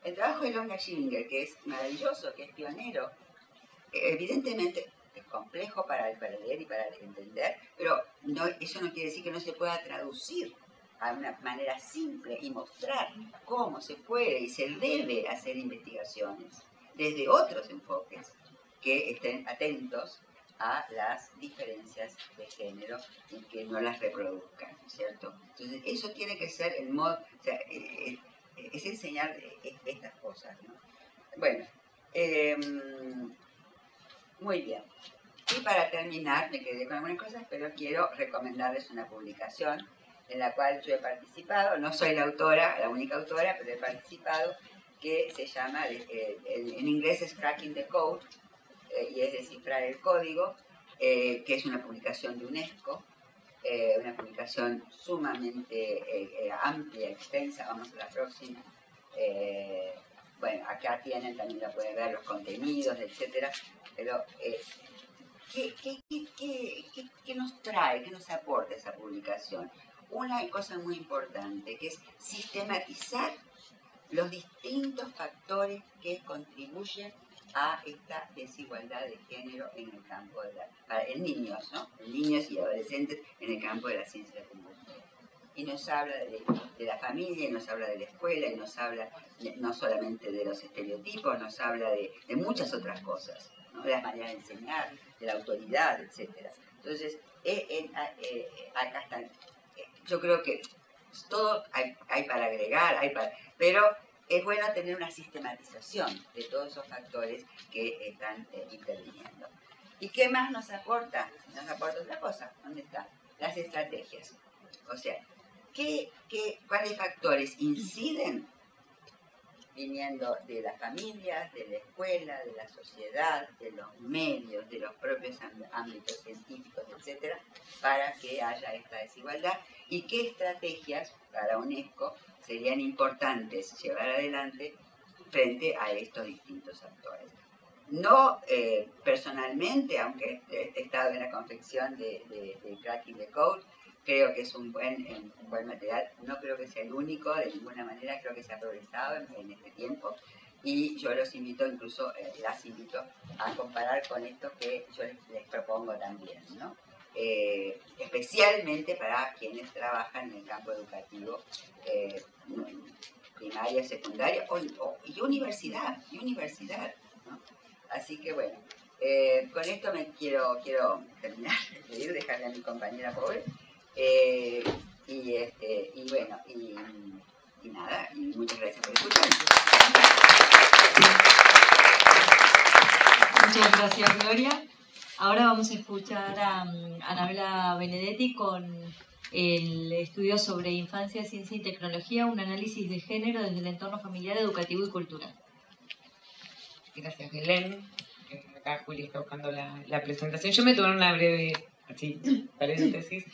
El trabajo de Lorna Schillinger, que es maravilloso, que es pionero, evidentemente es complejo para leer y para entender, pero eso no quiere decir que no se pueda traducir a una manera simple y mostrar cómo se puede y se debe hacer investigaciones desde otros enfoques que estén atentos a las diferencias de género y que no las reproduzcan, ¿cierto? Entonces, eso tiene que ser el modo, o sea, es enseñar estas cosas, ¿no? Bueno, muy bien. Y para terminar, me quedé con algunas cosas, pero quiero recomendarles una publicación en la cual yo he participado. No soy la autora, la única autora, pero he participado, que se llama, en inglés es Cracking the Code, y es descifrar el código, que es una publicación de UNESCO, una publicación sumamente amplia, extensa. Vamos a la próxima. Bueno, acá tienen, también la pueden ver, los contenidos, etcétera, pero ¿qué nos trae, qué nos aporta esa publicación? Una cosa muy importante, que es sistematizar los distintos factores que contribuyen a esta desigualdad de género en el campo en niños, ¿no? En niños y adolescentes en el campo de la ciencia de la tecnología. Y nos habla de la familia, y nos habla de la escuela, y nos habla no solamente de los estereotipos, nos habla de muchas otras cosas, ¿no? De las maneras de enseñar, de la autoridad, etc. Entonces, acá están. Yo creo que todo hay para agregar, pero es bueno tener una sistematización de todos esos factores que están interviniendo. ¿Y qué más nos aporta? Nos aporta otra cosa. ¿Dónde están? Las estrategias. O sea, ¿cuáles factores inciden viniendo de las familias, de la escuela, de la sociedad, de los medios, de los propios ámbitos científicos, etcétera, para que haya esta desigualdad? ¿Y qué estrategias para UNESCO serían importantes llevar adelante frente a estos distintos actores? No personalmente, aunque he estado en la confección de Cracking the Code, creo que es un buen material. No creo que sea el único, de ninguna manera. Creo que se ha progresado en este tiempo. Y yo los invito, incluso las invito a comparar con esto que yo les propongo también, ¿no? Especialmente para quienes trabajan en el campo educativo, primaria, secundaria y universidad, ¿no? Así que bueno, con esto me quiero terminar de dejarle a mi compañera pobre. Y bueno, y nada, y muchas gracias por escucharme. Muchas gracias, Gloria. Ahora vamos a escuchar a Anabela Benedetti con el estudio sobre infancia, ciencia y tecnología, un análisis de género desde el entorno familiar, educativo y cultural. Gracias, Belén. Acá Juli está buscando la presentación. Yo me tomé una breve paréntesis.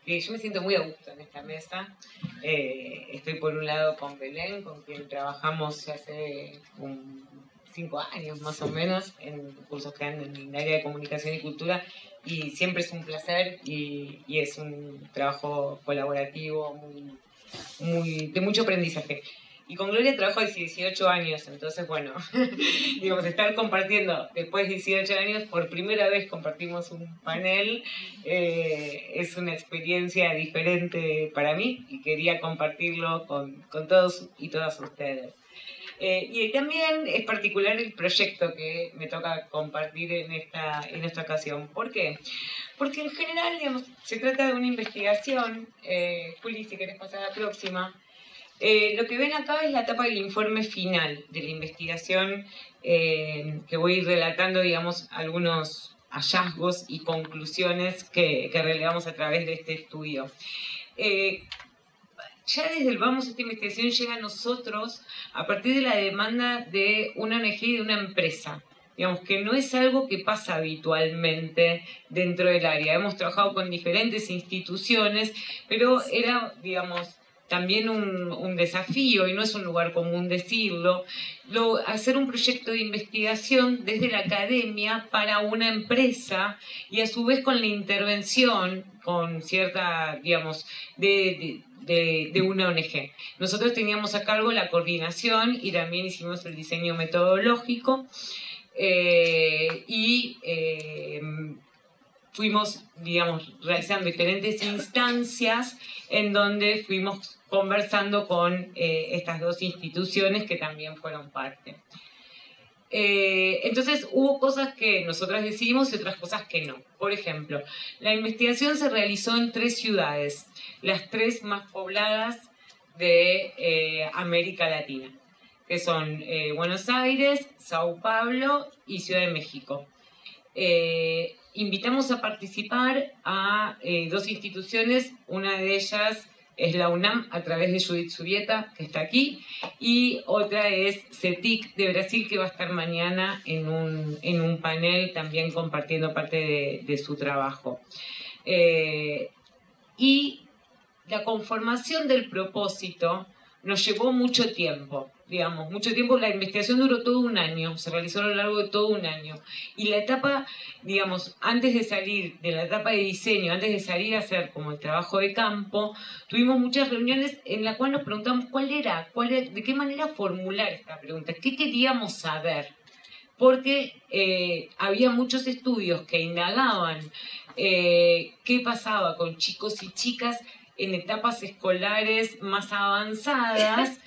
Yo me siento muy a gusto en esta mesa. Estoy por un lado con Belén, con quien trabajamos ya hace 5 años más o menos en cursos que dan en el área de comunicación y cultura, y siempre es un placer y es un trabajo colaborativo de mucho aprendizaje. Y con Gloria trabajo hace 18 años, entonces bueno, digamos, estar compartiendo después de 18 años, por primera vez compartimos un panel, es una experiencia diferente para mí y quería compartirlo con todos y todas ustedes. Y también es particular el proyecto que me toca compartir en esta ocasión. ¿Por qué? Porque en general, digamos, se trata de una investigación. Juli, si querés pasar a la próxima. Lo que ven acá es la etapa del informe final de la investigación, que voy a ir relatando, digamos, algunos hallazgos y conclusiones que relevamos a través de este estudio. Ya desde el vamos, esta investigación llega a nosotros a partir de la demanda de una ONG y de una empresa. Digamos que no es algo que pasa habitualmente dentro del área. Hemos trabajado con diferentes instituciones, pero era, digamos, también un desafío, y no es un lugar común decirlo, hacer un proyecto de investigación desde la academia para una empresa y a su vez con la intervención, con cierta, digamos, de una ONG. Nosotros teníamos a cargo la coordinación y también hicimos el diseño metodológico fuimos, digamos, realizando diferentes instancias en donde fuimos conversando con estas dos instituciones que también fueron parte. Entonces hubo cosas que nosotras decidimos y otras cosas que no. Por ejemplo, la investigación se realizó en 3 ciudades, las 3 más pobladas de América Latina, que son Buenos Aires, Sao Paulo y Ciudad de México. Invitamos a participar a 2 instituciones, una de ellas es la UNAM a través de Judith Zubieta, que está aquí, y otra es CETIC de Brasil, que va a estar mañana en un panel también compartiendo parte de su trabajo. Y la conformación del propósito nos llevó mucho tiempo, digamos, mucho tiempo. La investigación duró todo un año, se realizó a lo largo de todo un año. Y la etapa, digamos, antes de salir de la etapa de diseño, antes de salir a hacer como el trabajo de campo, tuvimos muchas reuniones en las cuales nos preguntamos de qué manera formular esta pregunta, qué queríamos saber. Porque había muchos estudios que indagaban qué pasaba con chicos y chicas en etapas escolares más avanzadas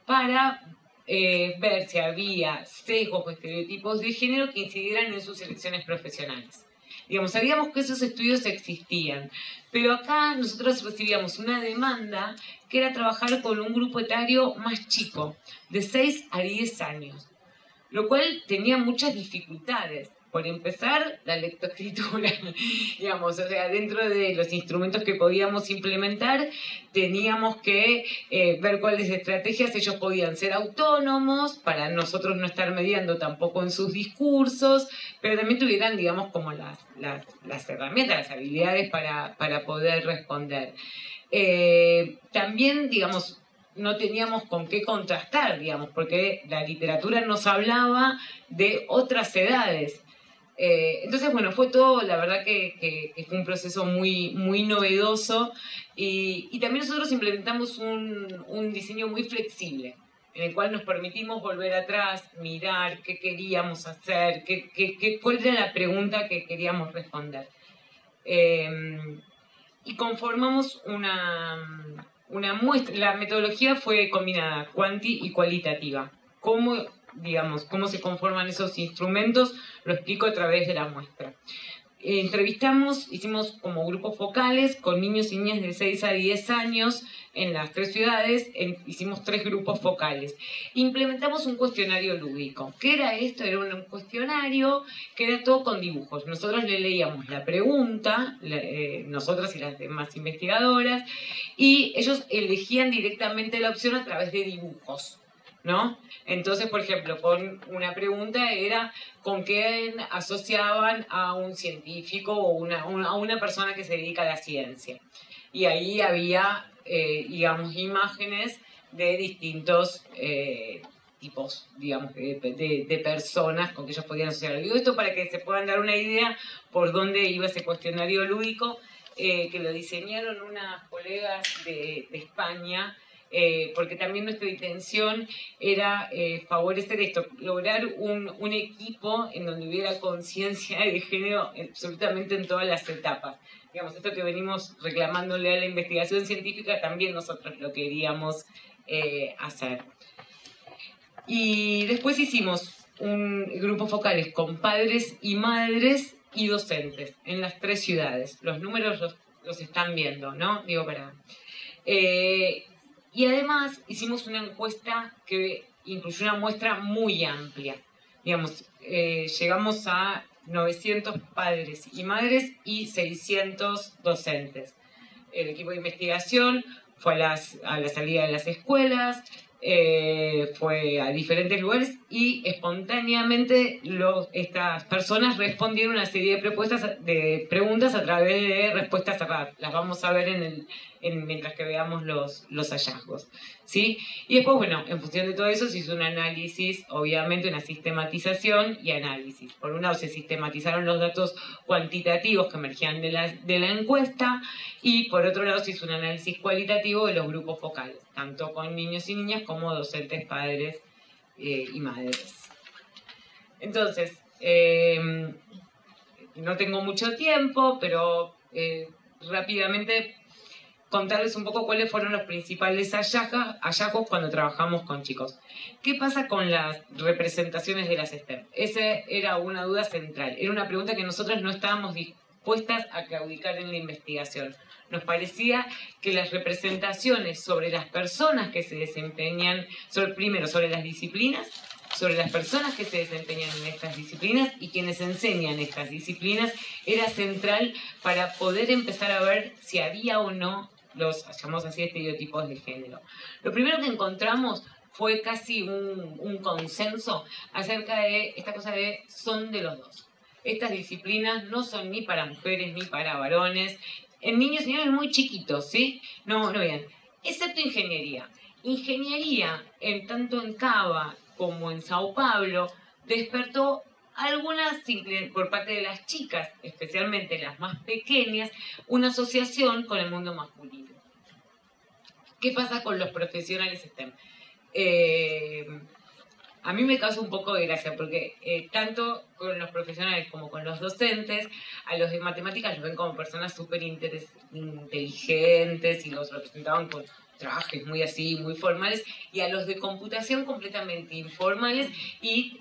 para ver si había sesgos o estereotipos de género que incidieran en sus elecciones profesionales. Digamos, sabíamos que esos estudios existían, pero acá nosotros recibíamos una demanda que era trabajar con un grupo etario más chico, de 6 a 10 años, lo cual tenía muchas dificultades. Por empezar, la lectoescritura, digamos, o sea, dentro de los instrumentos que podíamos implementar, teníamos que ver cuáles estrategias ellos podían ser autónomos, para nosotros no estar mediando tampoco en sus discursos, pero también tuvieran, digamos, como las herramientas, las habilidades para poder responder. También, digamos, no teníamos con qué contrastar, digamos, porque la literatura nos hablaba de otras edades. Entonces, bueno, fue todo, la verdad que fue un proceso muy, muy novedoso y también nosotros implementamos un diseño muy flexible, en el cual nos permitimos volver atrás, mirar qué queríamos hacer, cuál era la pregunta que queríamos responder. Y conformamos una muestra. La metodología fue combinada, cuanti y cualitativa. ¿Cómo se conforman esos instrumentos? Lo explico a través de la muestra. Hicimos como grupos focales con niños y niñas de 6 a 10 años en las 3 ciudades, hicimos 3 grupos focales. Implementamos un cuestionario lúdico. ¿Qué era esto? Era un cuestionario que era todo con dibujos. Nosotros le leíamos la pregunta, nosotras y las demás investigadoras, y ellos elegían directamente la opción a través de dibujos, ¿no? Entonces, por ejemplo, con una pregunta era ¿con qué asociaban a un científico o a una persona que se dedica a la ciencia? Y ahí había, digamos, imágenes de distintos tipos, digamos, de personas con que ellos podían asociar. Digo esto para que se puedan dar una idea por dónde iba ese cuestionario lúdico, que lo diseñaron unas colegas de España, porque también nuestra intención era favorecer esto, lograr un equipo en donde hubiera conciencia de género absolutamente en todas las etapas. Digamos, esto que venimos reclamándole a la investigación científica, también nosotros lo queríamos hacer. Y después hicimos un grupo focales con padres y madres y docentes en las 3 ciudades. Los números los están viendo, ¿no? Digo, y además hicimos una encuesta que incluyó una muestra muy amplia. Digamos, llegamos a 900 padres y madres y 600 docentes. El equipo de investigación fue a la salida de las escuelas, fue a diferentes lugares y espontáneamente estas personas respondieron una serie de preguntas a través de respuestas cerradas. Las vamos a ver mientras que veamos los hallazgos, ¿sí? Y después, bueno, en función de todo eso se hizo un análisis, obviamente una sistematización y análisis. Por un lado se sistematizaron los datos cuantitativos que emergían de la encuesta y por otro lado se hizo un análisis cualitativo de los grupos focales, tanto con niños y niñas como docentes, padres y madres. Entonces, no tengo mucho tiempo, pero rápidamente contarles un poco cuáles fueron los principales hallazgos cuando trabajamos con chicos. ¿Qué pasa con las representaciones de las STEM? Esa era una duda central. Era una pregunta que nosotros no estábamos dispuestas a claudicar en la investigación. Nos parecía que las representaciones sobre las personas que se desempeñan, primero sobre las disciplinas, sobre las personas que se desempeñan en estas disciplinas y quienes enseñan estas disciplinas, era central para poder empezar a ver si había o no los, llamamos así, estereotipos de género. Lo primero que encontramos fue casi un consenso acerca de esta cosa de son de los dos. Estas disciplinas no son ni para mujeres ni para varones, en niños y niños muy chiquitos, ¿sí? No vean, excepto ingeniería. Ingeniería, tanto en Cava como en Sao Paulo, despertó algunas, por parte de las chicas, especialmente las más pequeñas, una asociación con el mundo masculino. ¿Qué pasa con los profesionales STEM? A mí me causa un poco de gracia porque tanto con los profesionales como con los docentes, a los de matemáticas los ven como personas súper inteligentes y los representaban con trajes muy así, muy formales, y a los de computación completamente informales, y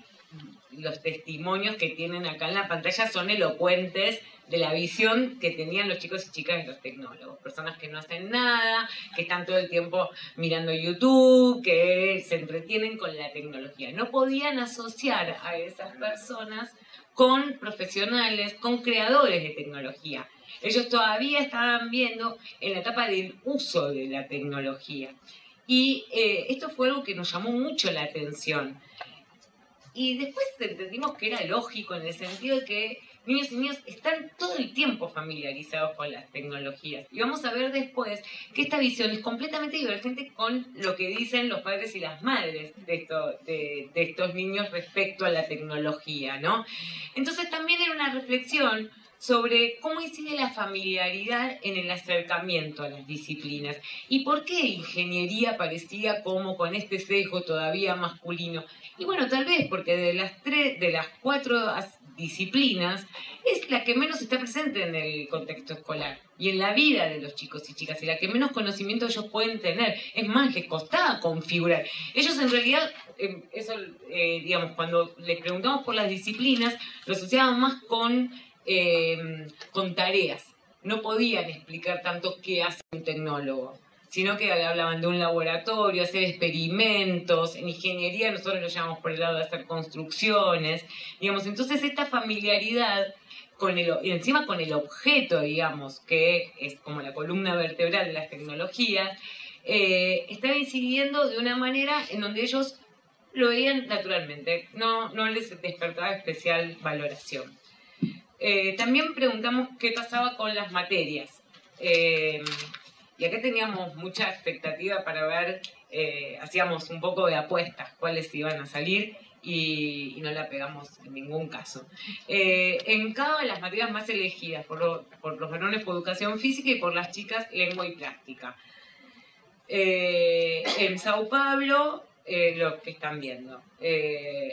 los testimonios que tienen acá en la pantalla son elocuentes de la visión que tenían los chicos y chicas de los tecnólogos. Personas que no hacen nada, que están todo el tiempo mirando YouTube, que se entretienen con la tecnología. No podían asociar a esas personas con profesionales, con creadores de tecnología. Ellos todavía estaban viendo en la etapa del uso de la tecnología. Y esto fue algo que nos llamó mucho la atención. Y después entendimos que era lógico en el sentido de que niños y niñas están todo el tiempo familiarizados con las tecnologías. Y vamos a ver después que esta visión es completamente divergente con lo que dicen los padres y las madres de estos niños respecto a la tecnología, ¿no? Entonces también era una reflexión sobre cómo incide la familiaridad en el acercamiento a las disciplinas y por qué ingeniería parecía como con este sesgo todavía masculino. Y bueno, tal vez porque de las 4 disciplinas es la que menos está presente en el contexto escolar y en la vida de los chicos y chicas, y la que menos conocimiento ellos pueden tener. Es más, les costaba configurar. Ellos en realidad, digamos, cuando les preguntamos por las disciplinas, lo asociaban más con tareas. No podían explicar tanto qué hace un tecnólogo, sino que hablaban de un laboratorio, hacer experimentos. En ingeniería nosotros lo llamamos por el lado de hacer construcciones, digamos. Entonces esta familiaridad encima con el objeto, digamos, que es como la columna vertebral de las tecnologías, estaba incidiendo de una manera en donde ellos lo veían naturalmente, no les despertaba especial valoración. También preguntamos qué pasaba con las materias. Y acá teníamos mucha expectativa para ver, hacíamos un poco de apuestas cuáles iban a salir y no la pegamos en ningún caso. En Cava las materias más elegidas por los varones por educación física y por las chicas lengua y plástica. En Sao Paulo, lo que están viendo,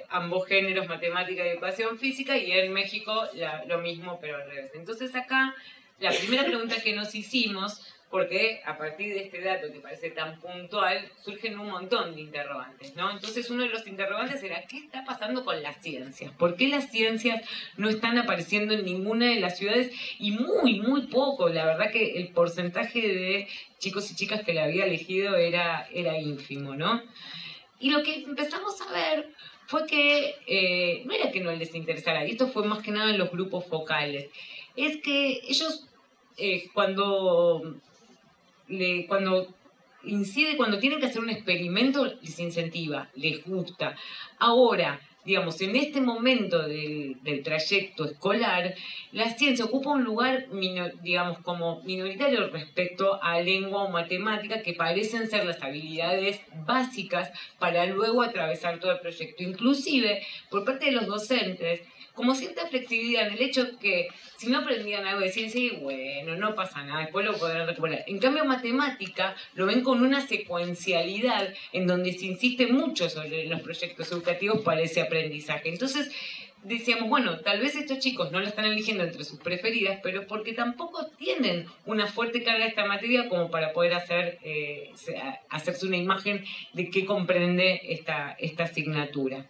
ambos géneros, matemática y educación física, y en México lo mismo pero al revés. Entonces acá la primera pregunta que nos hicimos, porque a partir de este dato que parece tan puntual, surgen un montón de interrogantes, ¿no? Entonces uno de los interrogantes era, ¿qué está pasando con las ciencias? ¿Por qué las ciencias no están apareciendo en ninguna de las ciudades? Y muy poco, la verdad que el porcentaje de chicos y chicas que la había elegido era ínfimo, ¿no? Y lo que empezamos a ver fue que no era que no les interesara, y esto fue más que nada en los grupos focales, es que ellos cuando tienen que hacer un experimento, les incentiva, les gusta. Ahora, digamos, en este momento del trayecto escolar, la ciencia ocupa un lugar, digamos, como minoritario respecto a lengua o matemática, que parecen ser las habilidades básicas para luego atravesar todo el proyecto. Inclusive, por parte de los docentes, como cierta flexibilidad en el hecho que si no aprendían algo de ciencia, y bueno, no pasa nada, después lo podrán recuperar. En cambio, matemática lo ven con una secuencialidad en donde se insiste mucho sobre los proyectos educativos para ese aprendizaje. Entonces, decíamos, bueno, tal vez estos chicos no lo están eligiendo entre sus preferidas, pero porque tampoco tienen una fuerte carga de esta materia como para poder hacerse una imagen de qué comprende esta asignatura.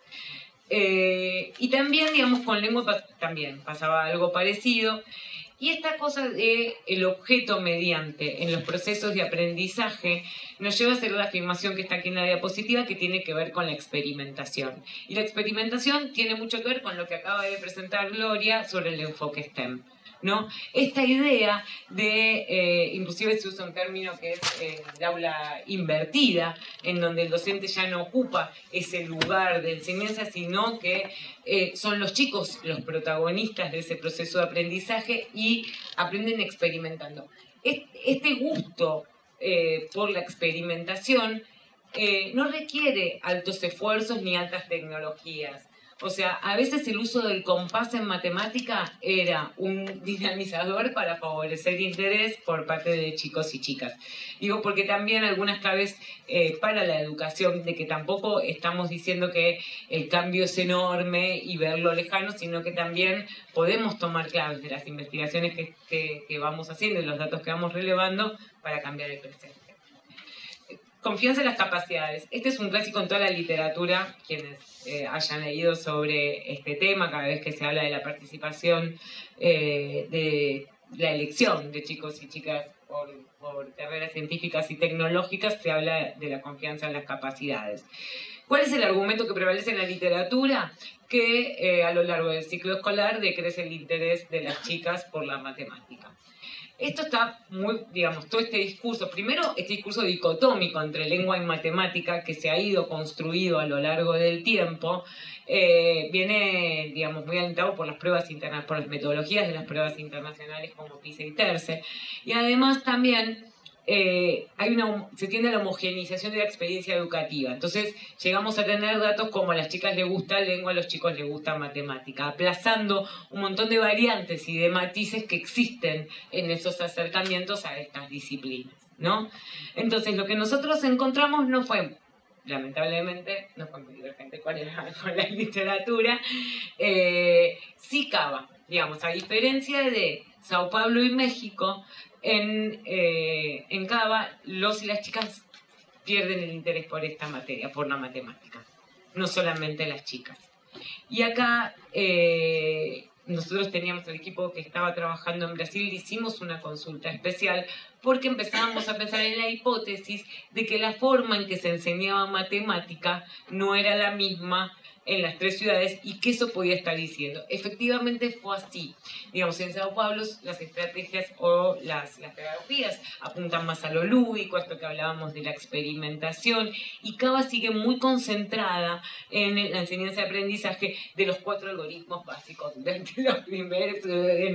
Y también, digamos, con lengua también pasaba algo parecido. Y esta cosa de el objeto mediante en los procesos de aprendizaje nos lleva a hacer la afirmación que está aquí en la diapositiva, que tiene que ver con la experimentación. Y la experimentación tiene mucho que ver con lo que acaba de presentar Gloria sobre el enfoque STEM, ¿no? Esta idea de, inclusive se usa un término que es el aula invertida, en donde el docente ya no ocupa ese lugar de enseñanza, sino que son los chicos los protagonistas de ese proceso de aprendizaje y aprenden experimentando. Este gusto por la experimentación no requiere altos esfuerzos ni altas tecnologías. O sea, a veces el uso del compás en matemática era un dinamizador para favorecer interés por parte de chicos y chicas. Digo, porque también algunas claves para la educación, de que tampoco estamos diciendo que el cambio es enorme y verlo lejano, sino que también podemos tomar claves de las investigaciones que vamos haciendo y los datos que vamos relevando para cambiar el presente. Confianza en las capacidades. Este es un clásico en toda la literatura, quienes hayan leído sobre este tema, cada vez que se habla de la participación, de la elección de chicos y chicas por carreras científicas y tecnológicas, se habla de la confianza en las capacidades. ¿Cuál es el argumento que prevalece en la literatura? Que a lo largo del ciclo escolar decrece el interés de las chicas por la matemática. Esto está muy, digamos, todo este discurso, primero este discurso dicotómico entre lengua y matemática que se ha ido construido a lo largo del tiempo, viene, digamos, muy alentado por las pruebas internacionales, por las metodologías de las pruebas internacionales como PISA y TERCE, y además también se tiende a la homogeneización de la experiencia educativa. Entonces llegamos a tener datos como a las chicas les gusta lengua, a los chicos les gusta matemática, aplazando un montón de variantes y de matices que existen en esos acercamientos a estas disciplinas, ¿no? Entonces lo que nosotros encontramos no fue, lamentablemente, no fue muy divergente con la literatura, sí Cava, digamos, a diferencia de Sao Paulo y México, en Cava, los y las chicas pierden el interés por esta materia, por la matemática, no solamente las chicas. Y acá nosotros teníamos el equipo que estaba trabajando en Brasil, hicimos una consulta especial porque empezábamos a pensar en la hipótesis de que la forma en que se enseñaba matemática no era la misma en las tres ciudades y que eso podía estar diciendo. Efectivamente fue así. Digamos, en Sao Paulo las estrategias o las pedagogías apuntan más a lo lúdico, esto que hablábamos de la experimentación, y Cava sigue muy concentrada en la enseñanza de aprendizaje de los 4 algoritmos básicos en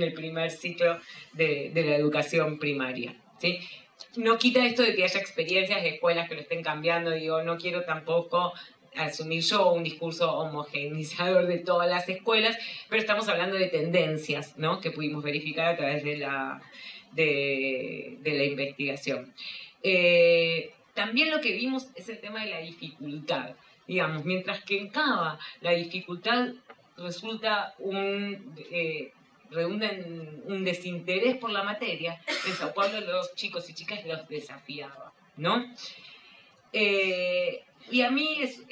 el primer ciclo de la educación primaria, ¿sí? no quita esto de que haya experiencias de escuelas que lo estén cambiando, digo, no quiero tampoco asumir yo un discurso homogeneizador de todas las escuelas, pero estamos hablando de tendencias, ¿no?, que pudimos verificar a través de la investigación. También lo que vimos es el tema de la dificultad. Digamos, mientras que en Cava la dificultad resulta redunda en un desinterés por la materia, en Sao Paulo los chicos y chicas los desafiaba, ¿no? Y a mí es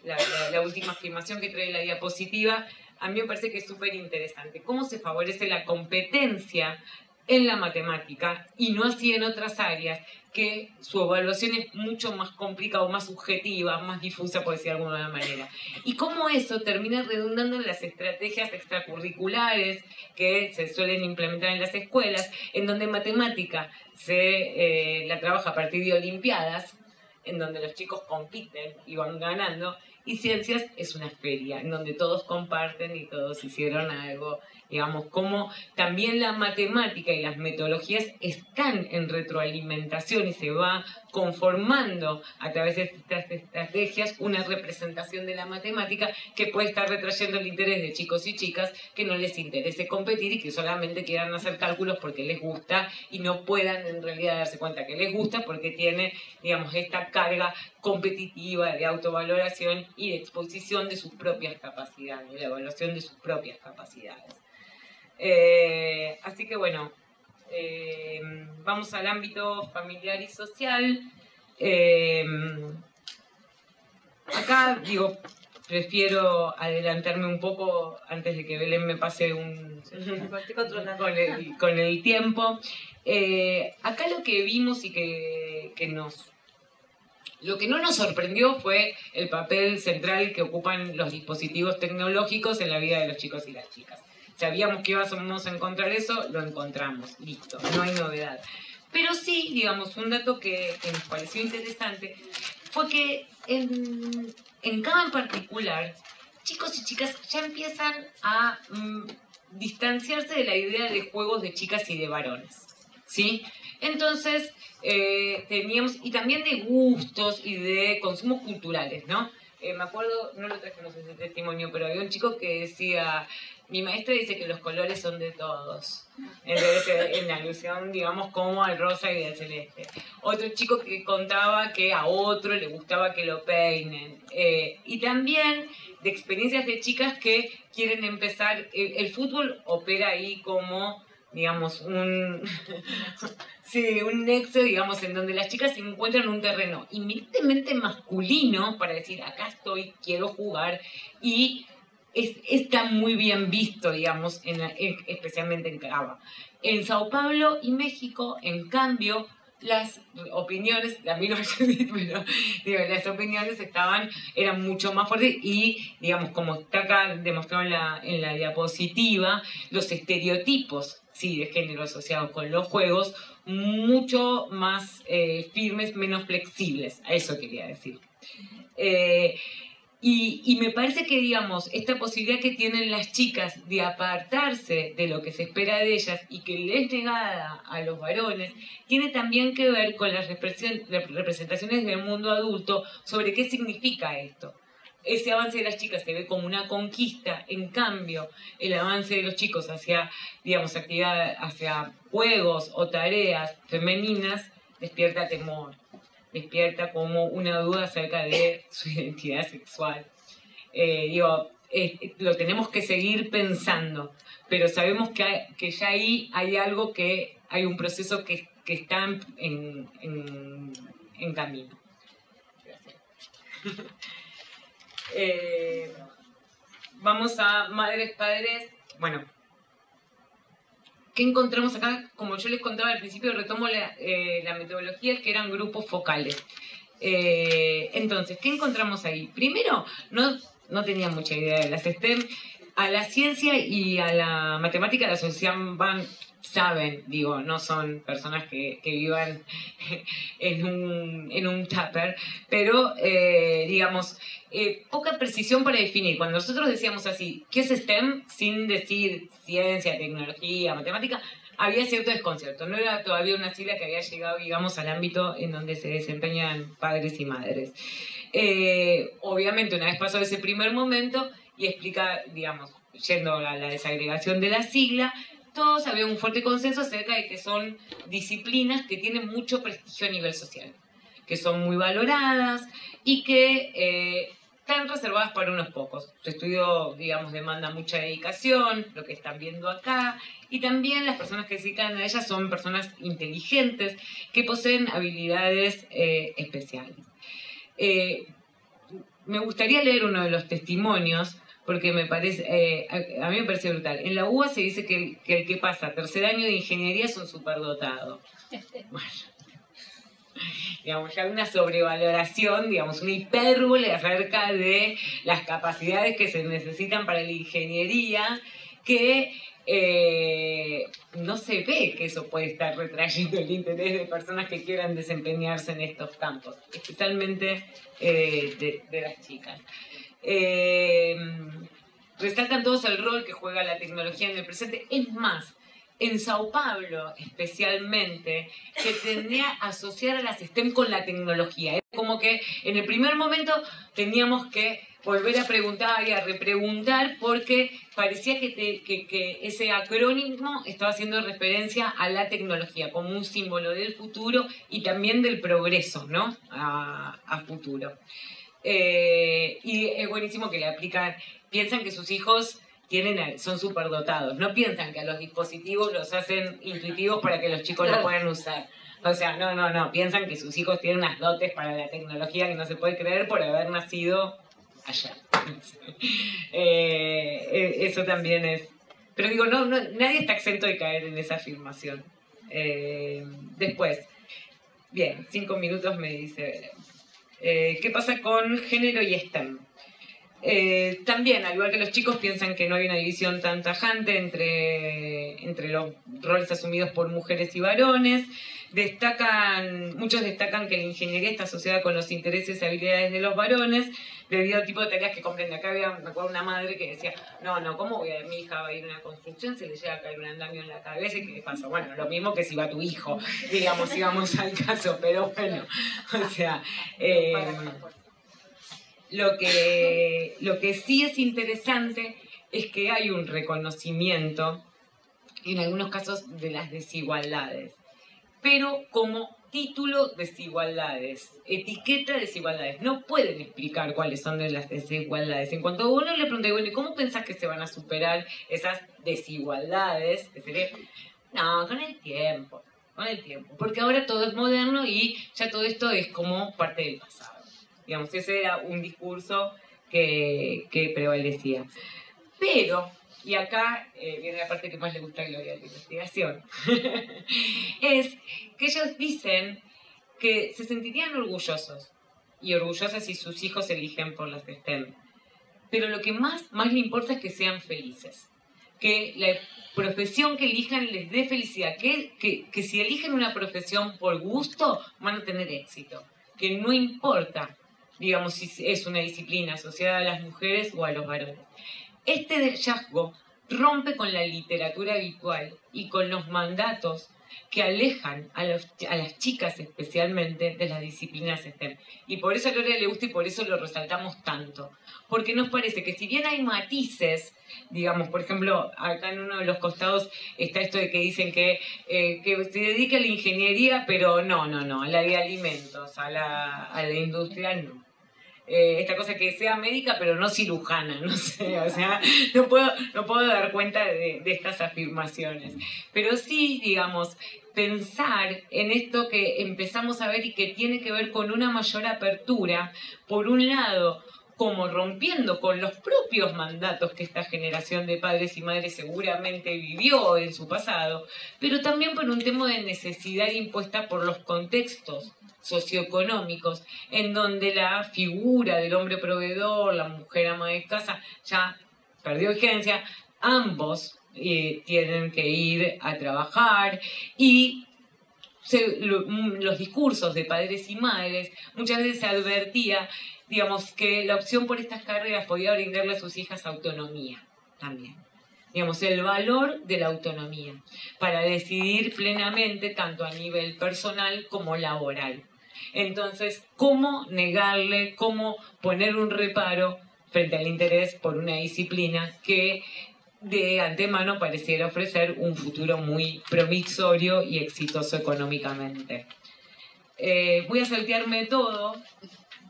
la última afirmación que trae la diapositiva, a mí me parece que es súper interesante. ¿Cómo se favorece la competencia en la matemática y no así en otras áreas, que su evaluación es mucho más complicada o más subjetiva, más difusa, por decir de alguna manera? Y cómo eso termina redundando en las estrategias extracurriculares que se suelen implementar en las escuelas, en donde matemática se la trabaja a partir de olimpiadas, en donde los chicos compiten y van ganando, y ciencias es una feria, en donde todos comparten y todos hicieron algo. Digamos, como también la matemática y las metodologías están en retroalimentación y se va conformando a través de estas estrategias una representación de la matemática que puede estar retrayendo el interés de chicos y chicas que no les interese competir y que solamente quieran hacer cálculos porque les gusta y no puedan en realidad darse cuenta que les gusta porque tiene, digamos, esta carga competitiva de autovaloración y de exposición de sus propias capacidades, de la evaluación de sus propias capacidades. Así que bueno, vamos al ámbito familiar y social. Acá, digo, prefiero adelantarme un poco antes de que Belén me pase con el tiempo. Acá lo que vimos y lo que no nos sorprendió fue el papel central que ocupan los dispositivos tecnológicos en la vida de los chicos y las chicas. Sabíamos que íbamos a encontrar eso, lo encontramos, listo, no hay novedad. Pero sí, digamos, un dato que nos pareció interesante fue que en Cava en particular, chicos y chicas ya empiezan a distanciarse de la idea de juegos de chicas y de varones, ¿sí? Entonces, teníamos, y también de gustos y de consumos culturales, ¿no? Me acuerdo, no lo trajimos ese testimonio, pero había un chico que decía: mi maestra dice que los colores son de todos. Entonces, en alusión, digamos, como al rosa y al celeste. Otro chico que contaba que a otro le gustaba que lo peinen. Y también de experiencias de chicas que quieren empezar. El fútbol opera ahí como, digamos, un nexo, digamos, en donde las chicas se encuentran en un terreno inmediatamente masculino para decir: acá estoy, quiero jugar, y está muy bien visto, digamos, especialmente en Cava. En Sao Paulo y México, en cambio, las opiniones, a mí no pero digo, las opiniones eran mucho más fuertes y, digamos, como está acá demostrado en la diapositiva, los estereotipos, sí, de género asociados con los juegos, mucho más firmes, menos flexibles. A eso quería decir. Y me parece que, digamos, esta posibilidad que tienen las chicas de apartarse de lo que se espera de ellas y que les es negada a los varones, tiene también que ver con las representaciones del mundo adulto sobre qué significa esto. Ese avance de las chicas se ve como una conquista, en cambio, el avance de los chicos hacia, digamos, actividad, hacia juegos o tareas femeninas despierta temor. Despierta como una duda acerca de su identidad sexual. Lo tenemos que seguir pensando, pero sabemos que ya ahí hay algo hay un proceso que está en camino. Gracias. Vamos a madres, padres. Bueno, ¿qué encontramos acá? Como yo les contaba al principio, retomo la metodología, que eran grupos focales. Entonces, ¿qué encontramos ahí? Primero, no tenía mucha idea de las STEM. A la ciencia y a la matemática la asociación saben, digo, no son personas que vivan en un tupper, pero, digamos, poca precisión para definir. Cuando nosotros decíamos así, ¿qué es STEM? Sin decir ciencia, tecnología, matemática, había cierto desconcierto. No era todavía una sigla que había llegado, digamos, al ámbito en donde se desempeñan padres y madres. Obviamente, una vez pasado ese primer momento y explica, digamos, yendo a la desagregación de la sigla, todos había un fuerte consenso acerca de que son disciplinas que tienen mucho prestigio a nivel social, que son muy valoradas y que están reservadas para unos pocos. Su estudio, digamos, demanda mucha dedicación, lo que están viendo acá, y también las personas que se dedican a ellas son personas inteligentes que poseen habilidades especiales. Me gustaría leer uno de los testimonios porque me parece, a mí me parece brutal. En la UBA se dice que el que pasa tercer año de ingeniería es un superdotado. Bueno, digamos, ya una sobrevaloración, digamos, una hipérbole acerca de las capacidades que se necesitan para la ingeniería, que no se ve que eso puede estar retrayendo el interés de personas que quieran desempeñarse en estos campos, especialmente de las chicas. Resaltan todos el rol que juega la tecnología en el presente. Es más, en Sao Paulo especialmente, se tendía a asociar a las STEM con la tecnología. Es como que en el primer momento teníamos que volver a preguntar y a repreguntar porque parecía que ese acrónimo estaba haciendo referencia a la tecnología como un símbolo del futuro y también del progreso, ¿no? a futuro. Y es buenísimo que le aplican, piensan que sus hijos son superdotados, no piensan que a los dispositivos los hacen intuitivos para que los chicos lo puedan usar. O sea, no, piensan que sus hijos tienen unas dotes para la tecnología que no se puede creer por haber nacido allá. Eso también es... Pero digo, nadie está exento de caer en esa afirmación. Después, bien, 5 minutos me dice... ¿qué pasa con género y STEM? También, al igual que los chicos, piensan que no hay una división tan tajante entre los roles asumidos por mujeres y varones. Muchos destacan que la ingeniería está asociada con los intereses y habilidades de los varones, debido al tipo de tareas que comprende. Acá me acuerdo una madre que decía, no, ¿cómo mi hija va a ir a una construcción? Se le llega a caer un andamio en la cabeza y ¿qué le pasa? Bueno, lo mismo que si va tu hijo, digamos, si vamos al caso, pero bueno, o sea... Lo que sí es interesante es que hay un reconocimiento, en algunos casos, de las desigualdades, pero como título desigualdades, etiqueta desigualdades. No pueden explicar cuáles son las desigualdades. En cuanto a uno le pregunta, bueno, ¿y cómo pensás que se van a superar esas desigualdades? No, con el tiempo, porque ahora todo es moderno y ya todo esto es como parte del pasado. Digamos, ese era un discurso que prevalecía. Pero, y acá viene la parte que más le gusta a Gloria de la investigación, es que ellos dicen que se sentirían orgullosos y orgullosas si sus hijos eligen por las STEM. Pero lo que más le importa es que sean felices. Que la profesión que elijan les dé felicidad. Que si eligen una profesión por gusto, van a tener éxito. Que no importa, digamos, si es una disciplina asociada a las mujeres o a los varones. Este hallazgo rompe con la literatura habitual y con los mandatos que alejan a las chicas especialmente de las disciplinas STEM. Y por eso a Gloria le gusta y por eso lo resaltamos tanto. Porque nos parece que si bien hay matices, digamos, por ejemplo, acá en uno de los costados está esto de que dicen que se dedica a la ingeniería, pero no, a la de alimentos, a la industrial no. Esta cosa que sea médica pero no cirujana, no sé, o sea, no puedo dar cuenta de estas afirmaciones. Pero sí, digamos, pensar en esto que empezamos a ver y que tiene que ver con una mayor apertura, por un lado, como rompiendo con los propios mandatos que esta generación de padres y madres seguramente vivió en su pasado, pero también por un tema de necesidad impuesta por los contextos socioeconómicos, en donde la figura del hombre proveedor, la mujer ama de casa, ya perdió vigencia. Ambos tienen que ir a trabajar y los discursos de padres y madres muchas veces se advertía, digamos, que la opción por estas carreras podía brindarle a sus hijas autonomía también. digamos, el valor de la autonomía para decidir plenamente tanto a nivel personal como laboral. Entonces, ¿cómo negarle, cómo poner un reparo frente al interés por una disciplina que de antemano pareciera ofrecer un futuro muy promisorio y exitoso económicamente? Voy a saltearme todo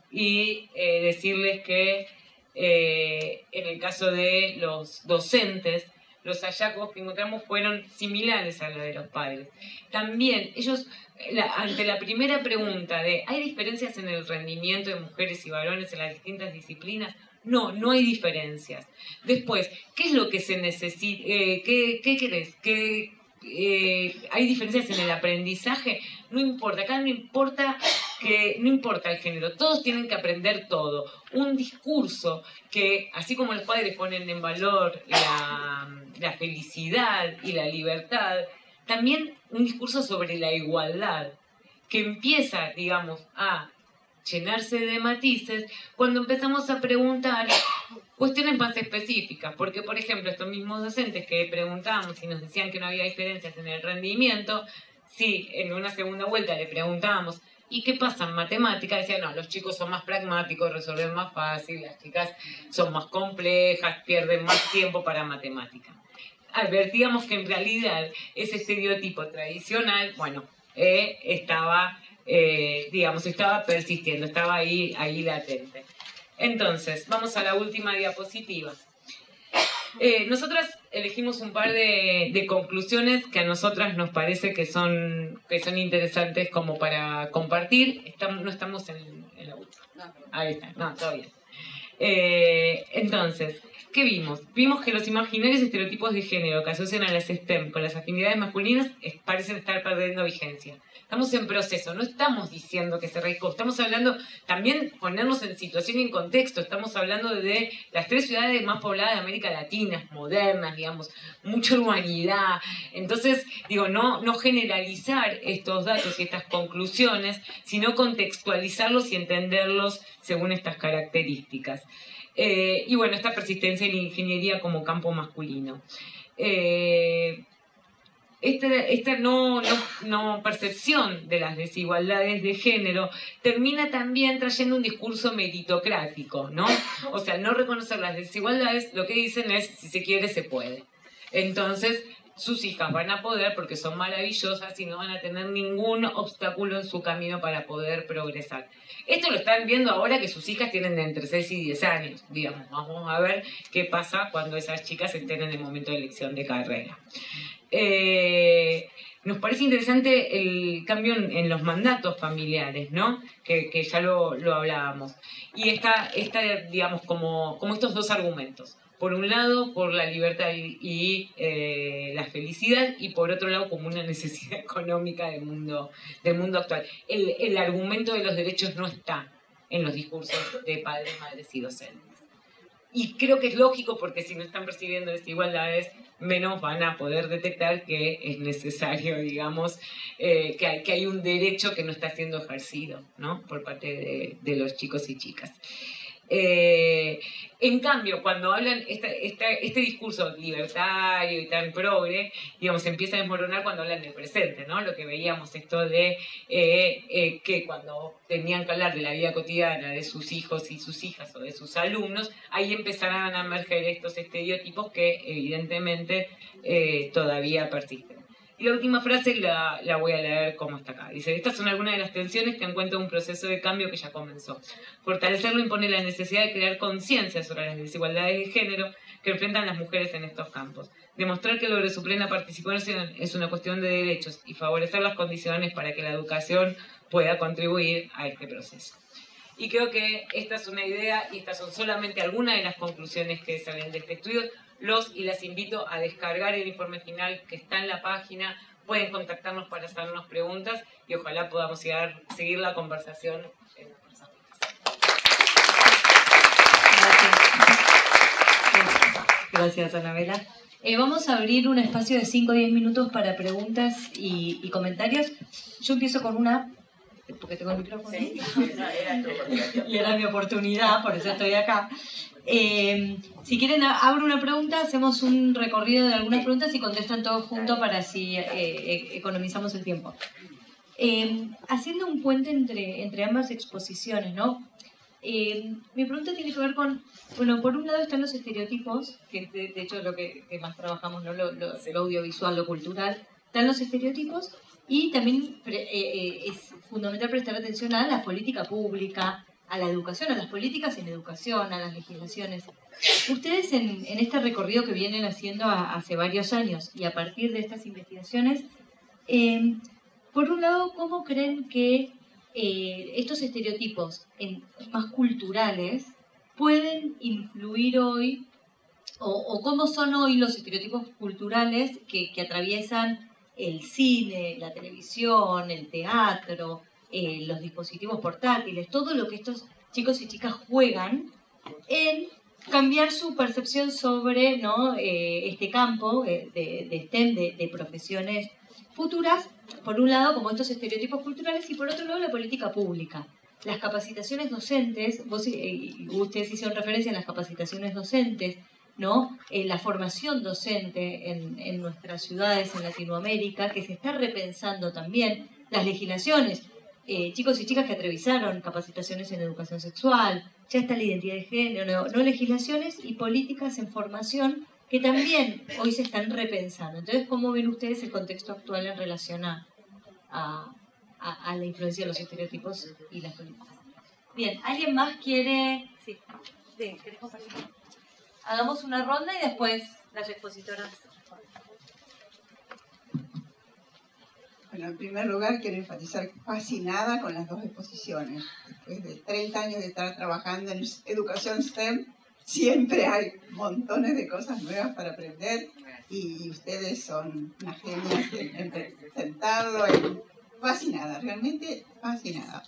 y decirles que en el caso de los docentes, los hallazgos que encontramos fueron similares a los de los padres. También ellos, ante la primera pregunta de ¿hay diferencias en el rendimiento de mujeres y varones en las distintas disciplinas? No, no hay diferencias. Después, ¿qué es lo que se necesita? ¿Qué querés? ¿Hay diferencias en el aprendizaje? No importa, acá no importa el género, todos tienen que aprender todo. Un discurso que, así como los padres ponen en valor la felicidad y la libertad, también un discurso sobre la igualdad, que empieza, digamos, a llenarse de matices cuando empezamos a preguntar cuestiones más específicas, porque por ejemplo estos mismos docentes que preguntábamos y nos decían que no había diferencias en el rendimiento, si en una segunda vuelta le preguntábamos ¿y qué pasa en matemáticas? Decían, no, los chicos son más pragmáticos, resuelven más fácil, las chicas son más complejas, pierden más tiempo para matemáticas. Advertíamos que en realidad ese estereotipo tradicional, bueno, estaba persistiendo, estaba ahí latente. Entonces, vamos a la última diapositiva. Nosotras elegimos un par de conclusiones que a nosotras nos parece que son interesantes como para compartir. No estamos en la última. Ahí está, no, todo bien. Entonces, ¿qué vimos? Vimos que los imaginarios estereotipos de género que asocian a las STEM con las afinidades masculinas parecen estar perdiendo vigencia. Estamos en proceso, no estamos diciendo que se reizó, estamos hablando también ponernos en situación y en contexto, estamos hablando de las 3 ciudades más pobladas de América Latina, modernas, digamos, mucha urbanidad. Entonces, digo, no generalizar estos datos y estas conclusiones, sino contextualizarlos y entenderlos según estas características. Y bueno, esta persistencia en la ingeniería como campo masculino. Esta no percepción de las desigualdades de género termina también trayendo un discurso meritocrático, ¿no? O sea, no reconocer las desigualdades, lo que dicen es, si se quiere, se puede. Entonces, sus hijas van a poder porque son maravillosas y no van a tener ningún obstáculo en su camino para poder progresar. Esto lo están viendo ahora que sus hijas tienen de entre 6 y 10 años, digamos. Vamos a ver qué pasa cuando esas chicas estén en el momento de elección de carrera. Nos parece interesante el cambio en los mandatos familiares, ¿no? Que ya lo hablábamos. Y está digamos, como estos dos argumentos. Por un lado, por la libertad y la felicidad, y por otro lado, como una necesidad económica del mundo actual. El argumento de los derechos no está en los discursos de padres, madres y docentes. Y creo que es lógico porque si no están percibiendo desigualdades, menos van a poder detectar que es necesario, digamos, que hay un derecho que no está siendo ejercido, ¿no? Por parte de los chicos y chicas. En cambio, cuando hablan este discurso libertario y tan progre, digamos, empieza a desmoronar cuando hablan del presente, ¿no? Lo que veíamos, esto de que cuando tenían que hablar de la vida cotidiana de sus hijos y sus hijas o de sus alumnos, ahí empezarán a emerger estos estereotipos que evidentemente todavía persisten. Y la última frase la voy a leer como está acá. Dice, estas son algunas de las tensiones que encuentra un proceso de cambio que ya comenzó. Fortalecerlo impone la necesidad de crear conciencia sobre las desigualdades de género que enfrentan las mujeres en estos campos. Demostrar que logre su plena participación es una cuestión de derechos y favorecer las condiciones para que la educación pueda contribuir a este proceso. Y creo que esta es una idea y estas son solamente algunas de las conclusiones que salen de este estudio. Los y las invito a descargar el informe final que está en la página. Pueden contactarnos para hacernos preguntas y ojalá podamos seguir la conversación en nuestras aplicaciones. Gracias, Anabela. Vamos a abrir un espacio de 5 o 10 minutos para preguntas y comentarios. Yo empiezo con una, porque tengo el micrófono. Sí, no, era tu oportunidad. Y era mi oportunidad, por eso estoy acá. Si quieren, abro una pregunta, hacemos un recorrido de algunas preguntas y contestan todos juntos para así economizamos el tiempo. Haciendo un puente entre ambas exposiciones, ¿no? Mi pregunta tiene que ver con, bueno, por un lado están los estereotipos, que de hecho lo que más trabajamos, ¿no? Lo audiovisual, lo cultural, están los estereotipos y también es fundamental prestar atención a la política pública, a la educación, a las políticas en educación, a las legislaciones. Ustedes en este recorrido que vienen haciendo hace varios años y a partir de estas investigaciones, por un lado, ¿cómo creen que estos estereotipos más culturales pueden influir hoy, o cómo son hoy los estereotipos culturales que atraviesan el cine, la televisión, el teatro, los dispositivos portátiles, todo lo que estos chicos y chicas juegan en cambiar su percepción sobre, ¿no? Este campo de STEM, de profesiones futuras, por un lado como estos estereotipos culturales y por otro lado la política pública. Las capacitaciones docentes, ustedes hicieron referencia a las capacitaciones docentes, ¿no? La formación docente en nuestras ciudades, en Latinoamérica, que se está repensando también, las legislaciones, chicos y chicas que atravesaron capacitaciones en educación sexual, ya está la identidad de género, no legislaciones y políticas en formación que también hoy se están repensando. Entonces, ¿cómo ven ustedes el contexto actual en relación a la influencia de los estereotipos y las políticas? Bien, ¿alguien más quiere...? Sí, ¿querés compartir? Hagamos una ronda y después las expositoras. Bueno, en primer lugar quiero enfatizar fascinada con las dos exposiciones. Después de 30 años de estar trabajando en educación STEM, siempre hay montones de cosas nuevas para aprender y ustedes son una genia en presentarlo. Fascinada, realmente fascinada.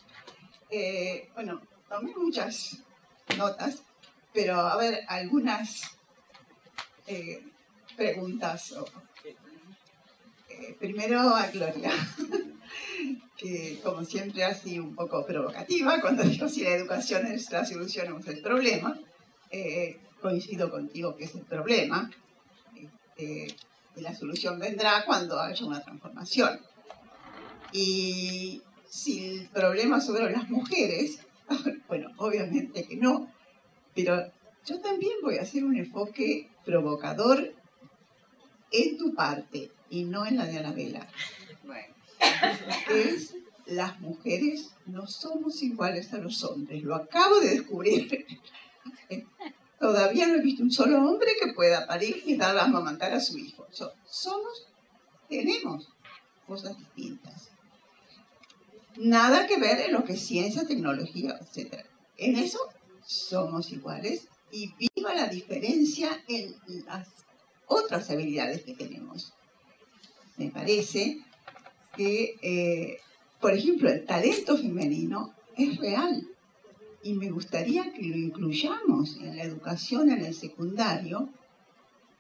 Bueno, tomé muchas notas, pero a ver, algunas preguntas. Primero a Gloria, que como siempre ha sido un poco provocativa cuando dijo si la educación es la solución o es el problema. Coincido contigo que es el problema. Y la solución vendrá cuando haya una transformación. Y si el problema sobre las mujeres, bueno, obviamente que no, pero yo también voy a hacer un enfoque provocador en tu parte y no en la de Anabela. Bueno. Es, las mujeres no somos iguales a los hombres, lo acabo de descubrir. Todavía no he visto un solo hombre que pueda parir y dar a amamantar a su hijo. Tenemos cosas distintas. Nada que ver en lo que es ciencia, tecnología, etc. En eso somos iguales y viva la diferencia en las otras habilidades que tenemos. Me parece que, por ejemplo, el talento femenino es real y me gustaría que lo incluyamos en la educación en el secundario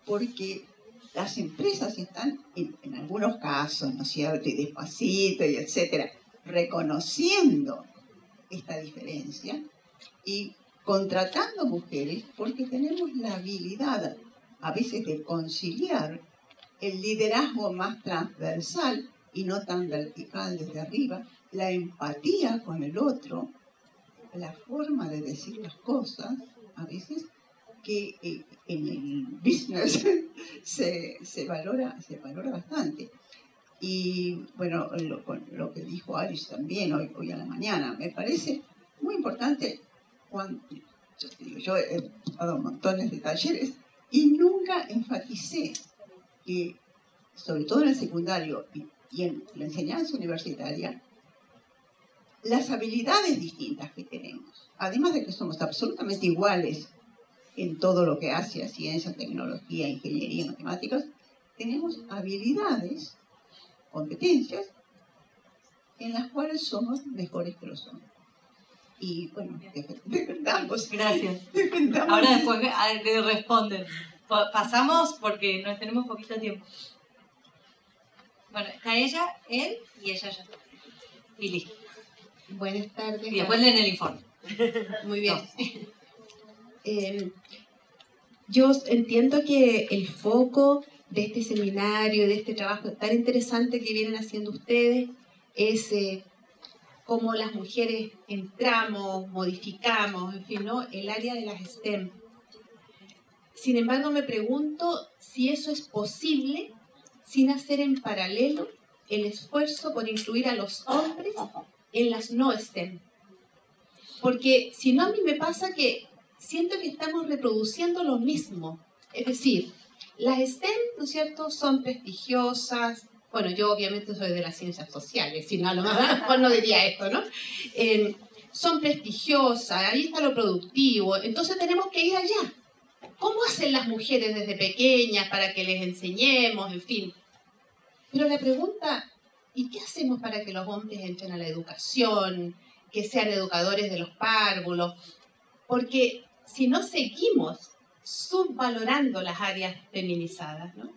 porque las empresas están, en algunos casos, ¿no es cierto?, y despacito y etcétera, reconociendo esta diferencia y contratando mujeres porque tenemos la habilidad a veces de conciliar el liderazgo más transversal y no tan vertical desde arriba, la empatía con el otro, la forma de decir las cosas, a veces que en el business se valora bastante. Y bueno, lo que dijo Alice también hoy a la mañana, me parece muy importante. Yo he dado montones de talleres y nunca enfaticé que, sobre todo en el secundario y en la enseñanza universitaria, las habilidades distintas que tenemos, además de que somos absolutamente iguales en todo lo que hace a ciencia, tecnología, ingeniería, matemáticas, tenemos habilidades, competencias, en las cuales somos mejores que los hombres. Y bueno, defendamos. Gracias. Defendamos. Ahora después le responden. Pasamos porque no tenemos poquito tiempo. Bueno, está ella, él y ella ya. Y listo. Buenas tardes. Y después leen el informe. Muy bien. Yo entiendo que el foco de este seminario, de este trabajo tan interesante que vienen haciendo ustedes, es cómo las mujeres entramos, modificamos, en fin, ¿no? El área de las STEM. Sin embargo, me pregunto si eso es posible sin hacer en paralelo el esfuerzo por incluir a los hombres en las no STEM. Porque si no, a mí me pasa que siento que estamos reproduciendo lo mismo. Es decir, las STEM, ¿no es cierto?, son prestigiosas. Bueno, yo obviamente soy de las ciencias sociales, si no, a lo mejor no diría esto, ¿no? Son prestigiosas, ahí está lo productivo, entonces tenemos que ir allá. ¿Cómo hacen las mujeres desde pequeñas para que les enseñemos, en fin? Pero la pregunta, ¿y qué hacemos para que los hombres entren a la educación, que sean educadores de los párvulos? Porque si no seguimos subvalorando las áreas feminizadas, ¿no?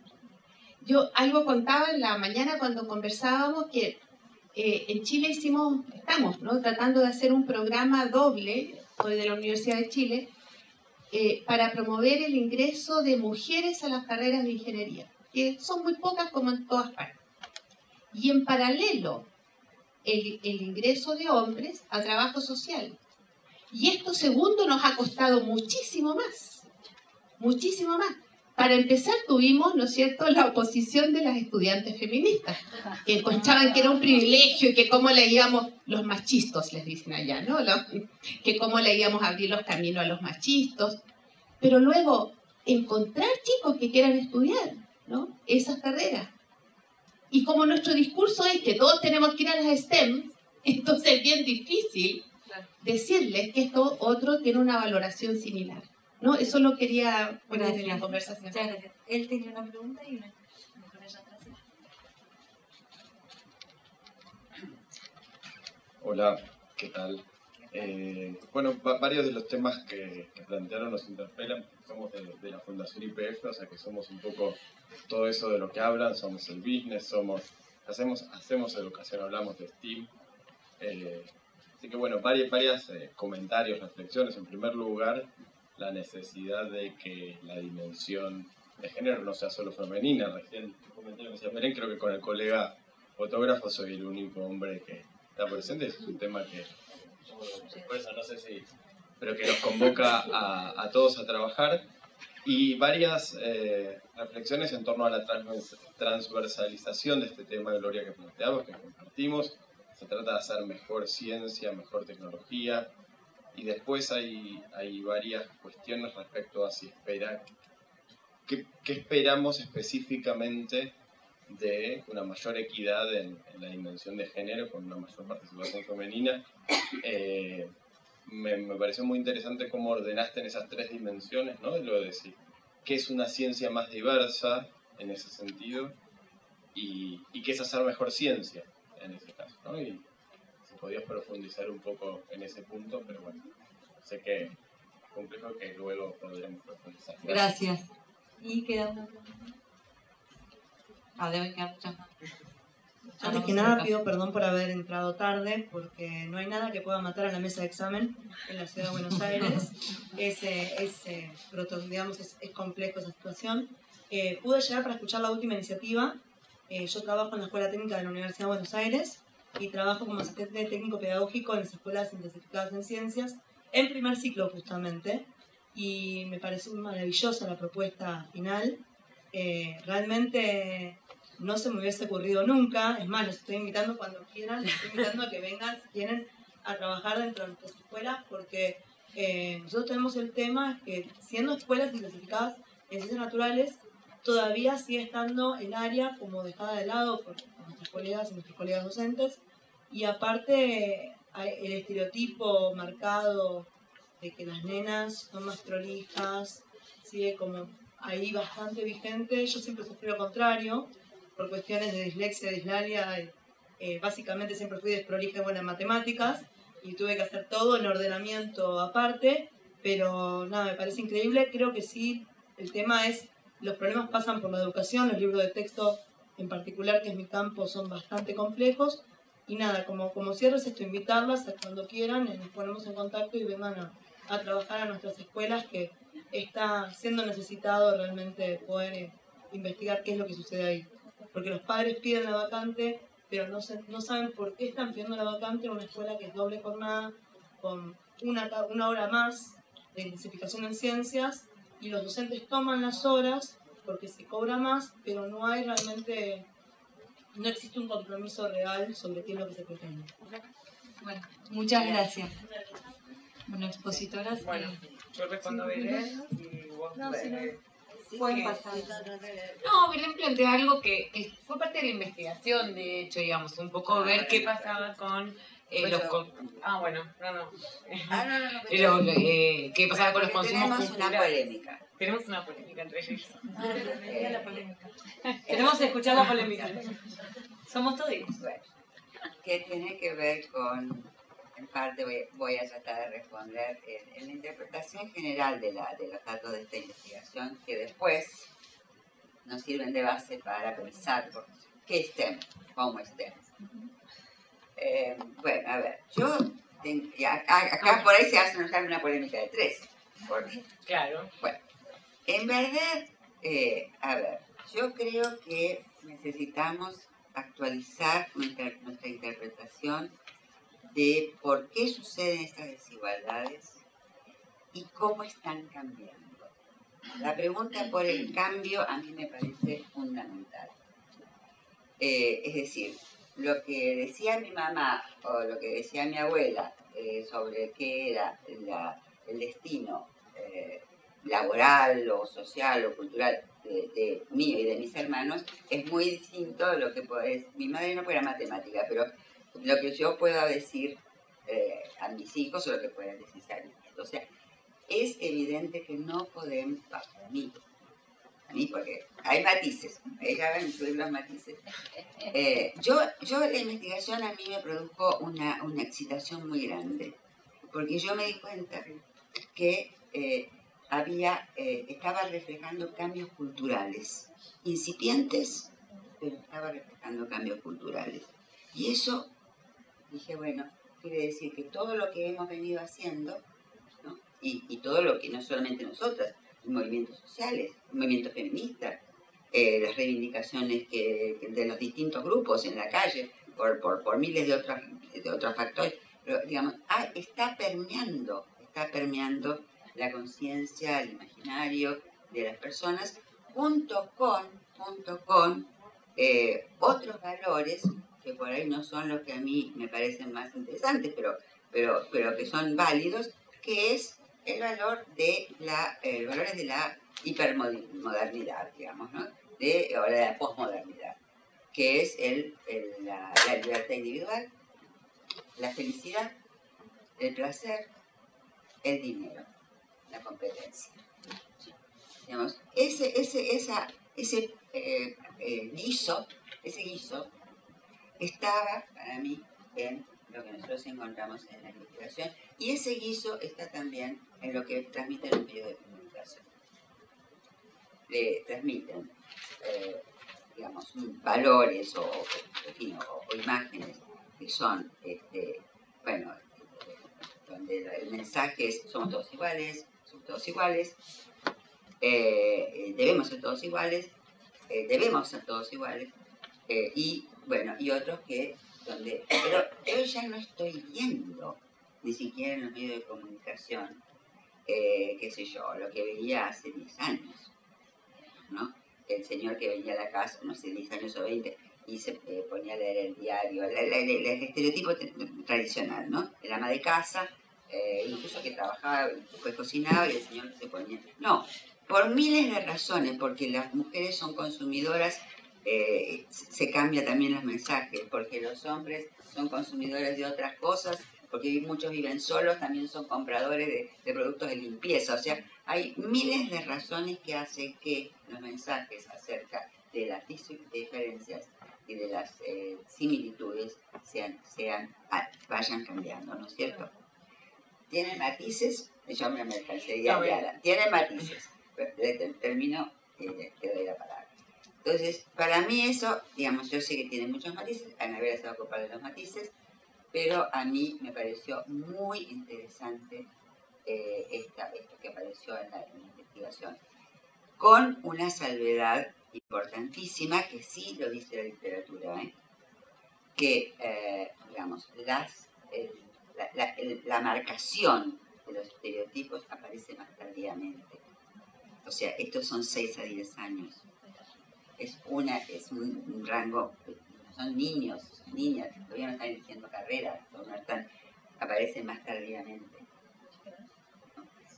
Yo algo contaba en la mañana cuando conversábamos que en Chile estamos, ¿no?, tratando de hacer un programa doble, soy de la Universidad de Chile, para promover el ingreso de mujeres a las carreras de ingeniería, que son muy pocas como en todas partes. Y en paralelo, el ingreso de hombres a trabajo social. Y esto segundo nos ha costado muchísimo más, muchísimo más. Para empezar tuvimos, ¿no es cierto?, la oposición de las estudiantes feministas, que encontraban que era un privilegio y que cómo le íbamos, los machistos les dicen allá, ¿no?, que cómo le íbamos a abrir los caminos a los machistos. Pero luego, encontrar chicos que quieran estudiar, ¿no?, esas carreras. Y como nuestro discurso es que todos tenemos que ir a las STEM, entonces es bien difícil decirles que esto otro tiene una valoración similar, ¿no? Eso lo quería poner en la conversación. Muchas gracias. Él tenía una pregunta y una con ella atrás. Hola, ¿qué tal? Bueno, varios de los temas que plantearon nos interpelan. Somos de la Fundación YPF, o sea que somos un poco todo eso de lo que hablan, somos el business, hacemos educación, hablamos de STEAM. Así que bueno, varios comentarios, reflexiones. En primer lugar, la necesidad de que la dimensión de género no sea solo femenina. Recién un comentario que decía Belén, creo que con el colega fotógrafo soy el único hombre que está presente. Es un tema que, por eso no sé si, pero que nos convoca a todos a trabajar. Y varias reflexiones en torno a la transversalización de este tema, Gloria, que planteamos, que compartimos. Se trata de hacer mejor ciencia, mejor tecnología. Y después hay varias cuestiones respecto a si ¿qué esperamos específicamente de una mayor equidad en la dimensión de género, con una mayor participación femenina? Me pareció muy interesante cómo ordenaste en esas tres dimensiones, ¿no? De lo de decir, ¿qué es una ciencia más diversa en ese sentido? Y qué es hacer mejor ciencia en ese caso, ¿no? Y podías profundizar un poco en ese punto, pero bueno, sé que es complejo, que luego podremos profundizar. Gracias. ¿Y queda una pregunta? Deben quedar muchas más. Antes que nada, pido perdón por haber entrado tarde, porque no hay nada que pueda matar a la mesa de examen en la ciudad de Buenos Aires. Digamos, es complejo esa situación. Pude llegar para escuchar la última iniciativa. Yo trabajo en la Escuela Técnica de la Universidad de Buenos Aires y trabajo como asistente técnico pedagógico en las escuelas intensificadas en ciencias, en primer ciclo justamente, y me pareció maravillosa la propuesta final. Realmente no se me hubiese ocurrido nunca, es más, los estoy invitando cuando quieran, los estoy invitando a que vengan si quieren a trabajar dentro de nuestras escuelas, porque nosotros tenemos el tema que siendo escuelas intensificadas en ciencias naturales, todavía sigue estando el área como dejada de lado por nuestras colegas y nuestros colegas docentes, y aparte el estereotipo marcado de que las nenas son más prolijas sigue como ahí bastante vigente. Yo siempre sufrí lo contrario, por cuestiones de dislexia, dislalia, básicamente siempre fui desprolija y buena en matemáticas, y tuve que hacer todo en ordenamiento aparte, pero nada, me parece increíble. Creo que sí, el tema es, los problemas pasan por la educación, los libros de texto en particular, que es mi campo, son bastante complejos, y nada, como cierre es esto, invitarlas a cuando quieran, nos ponemos en contacto y vengan a trabajar a nuestras escuelas, que está siendo necesitado realmente poder investigar qué es lo que sucede ahí. Porque los padres piden la vacante, pero no saben por qué están pidiendo la vacante en una escuela que es doble jornada, con una hora más de intensificación en ciencias, y los docentes toman las horas porque se cobra más, pero no hay realmente, no existe un compromiso real sobre qué es lo que se pretende. Bueno, muchas gracias. Bueno, expositoras. Bueno, yo respondo a Belén y vos Pueden pasar. No, Belén plantea algo que fue parte de la investigación, de hecho, digamos, un poco ver qué pasaba con los... bueno, no. ¿Qué pasaba con los consumos culturales? Tenemos una polémica. Tenemos una polémica entre ellos. Queremos escuchar la polémica. Somos todos. Bueno, que tiene que ver con, en parte voy a tratar de responder en la interpretación general de los datos de esta investigación, que después nos sirven de base para pensar qué STEM, cómo STEM. Bueno, a ver, acá por ahí se hace una polémica de 3. Claro. Bueno, en verdad, a ver, yo creo que necesitamos actualizar nuestra interpretación de por qué suceden estas desigualdades y cómo están cambiando. La pregunta por el cambio a mí me parece fundamental. Es decir, lo que decía mi mamá o lo que decía mi abuela sobre qué era el destino laboral o social o cultural de mío y de mis hermanos es muy distinto a lo que mi madre no fuera matemática, pero lo que yo puedo decir a mis hijos o lo que puedan decir a mis hijos. O sea, es evidente que no podemos, a mí porque hay matices, ella va a incluir los matices. Yo la investigación a mí me produjo una excitación muy grande, porque yo me di cuenta que estaba reflejando cambios culturales, incipientes, pero estaba reflejando cambios culturales. Y eso, dije, bueno, quiere decir que todo lo que hemos venido haciendo, ¿no? y todo lo que no solamente nosotras, movimientos sociales, movimientos feministas, las reivindicaciones de los distintos grupos en la calle, por miles de otros factores, pero digamos, está permeando la conciencia, el imaginario de las personas, junto con otros valores que por ahí no son los que a mí me parecen más interesantes, pero que son válidos, que es el valor de valores de la hipermodernidad, digamos, ¿no? O de la posmodernidad, que es la libertad individual, la felicidad, el placer, el dinero, la competencia. Digamos, ese guiso estaba para mí en lo que nosotros encontramos en la investigación, y ese guiso está también en lo que transmiten los medios de comunicación. Transmiten, digamos, valores o imágenes que son, donde el mensaje es somos todos iguales, debemos ser todos iguales, y otros que pero yo ya no estoy viendo, ni siquiera en los medios de comunicación, qué sé yo, lo que veía hace 10 años, ¿no? El señor que venía a la casa, no sé, 10 años o 20, y se ponía a leer el diario, el estereotipo tradicional, ¿no? El ama de casa, incluso que trabajaba, pues cocinaba, y el señor se ponía... No, por miles de razones, porque las mujeres son consumidoras, se cambia también los mensajes, porque los hombres son consumidores de otras cosas, porque muchos viven solos, también son compradores de productos de limpieza. O sea, hay miles de razones que hacen que los mensajes acerca de las diferencias y de las similitudes vayan cambiando, ¿no es cierto? Tienen matices, yo me alcancé tienen matices. Termino y te doy la palabra. Entonces, para mí eso, digamos, yo sé que tiene muchos matices, Anabela se va a ocupar de los matices, pero a mí me pareció muy interesante esto que apareció en la investigación, con una salvedad importantísima que sí lo dice la literatura, que, digamos, la marcación de los estereotipos aparece más tardíamente. O sea, estos son 6 a 10 años. Es un rango, son niños, niñas, todavía no están eligiendo carreras, aparecen más tardíamente.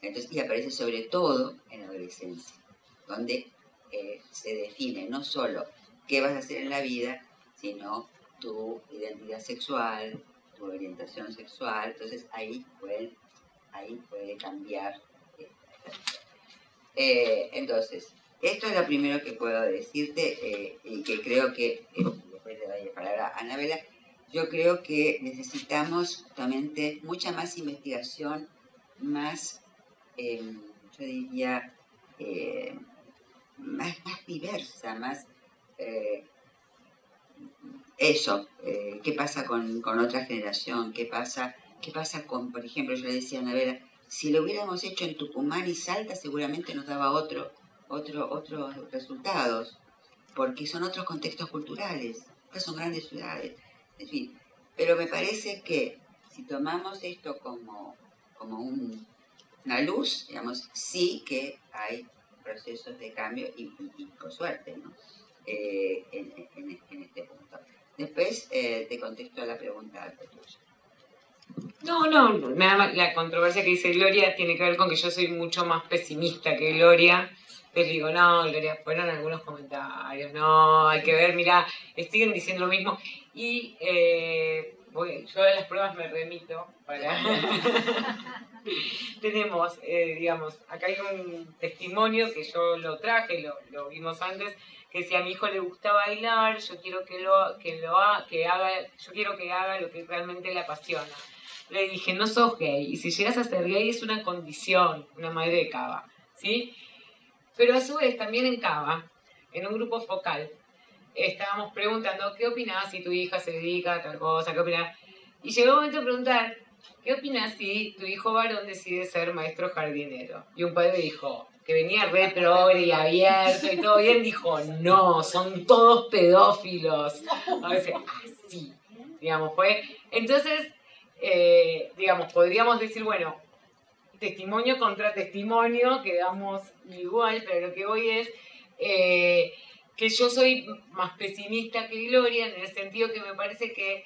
Entonces, y aparece sobre todo en la adolescencia, donde se define no solo qué vas a hacer en la vida, sino tu identidad sexual, tu orientación sexual. Entonces ahí puede cambiar. Entonces, esto es lo primero que puedo decirte y que creo que, después le doy la palabra a Anabela, yo creo que necesitamos justamente mucha más investigación, más, yo diría, más diversa, más qué pasa con otra generación, qué pasa con, por ejemplo, yo le decía a Anabela, si lo hubiéramos hecho en Tucumán y Salta seguramente nos daba otros resultados, porque son otros contextos culturales, estas son grandes ciudades, en fin. Pero me parece que si tomamos esto como una luz, digamos, sí que hay procesos de cambio y por suerte, ¿no? En este punto. Después te contesto a la pregunta tuya. No, la controversia que dice Gloria tiene que ver con que yo soy mucho más pesimista que Gloria. Entonces digo, no, Gloria, fueron algunos comentarios, no, hay que ver, mirá, siguen diciendo lo mismo. Y yo a las pruebas me remito para... Tenemos, digamos, acá hay un testimonio que yo lo traje, lo vimos antes, que si a mi hijo le gusta bailar, yo quiero yo quiero que haga lo que realmente le apasiona. Le dije, no sos gay, y si llegas a ser gay es una condición, una madre de Cava, ¿sí? Pero a su vez, también en Cava, en un grupo focal, estábamos preguntando, ¿qué opinás si tu hija se dedica a tal cosa? ¿Qué opinás? Y llegó el momento de preguntar, ¿qué opinás si tu hijo varón decide ser maestro jardinero? Y un padre dijo, que venía re progre y abierto y todo bien, dijo, no, son todos pedófilos. A veces, así, digamos, fue. Entonces, digamos, podríamos decir, bueno, testimonio contra testimonio, quedamos igual, pero lo que voy es que yo soy más pesimista que Gloria, en el sentido que me parece que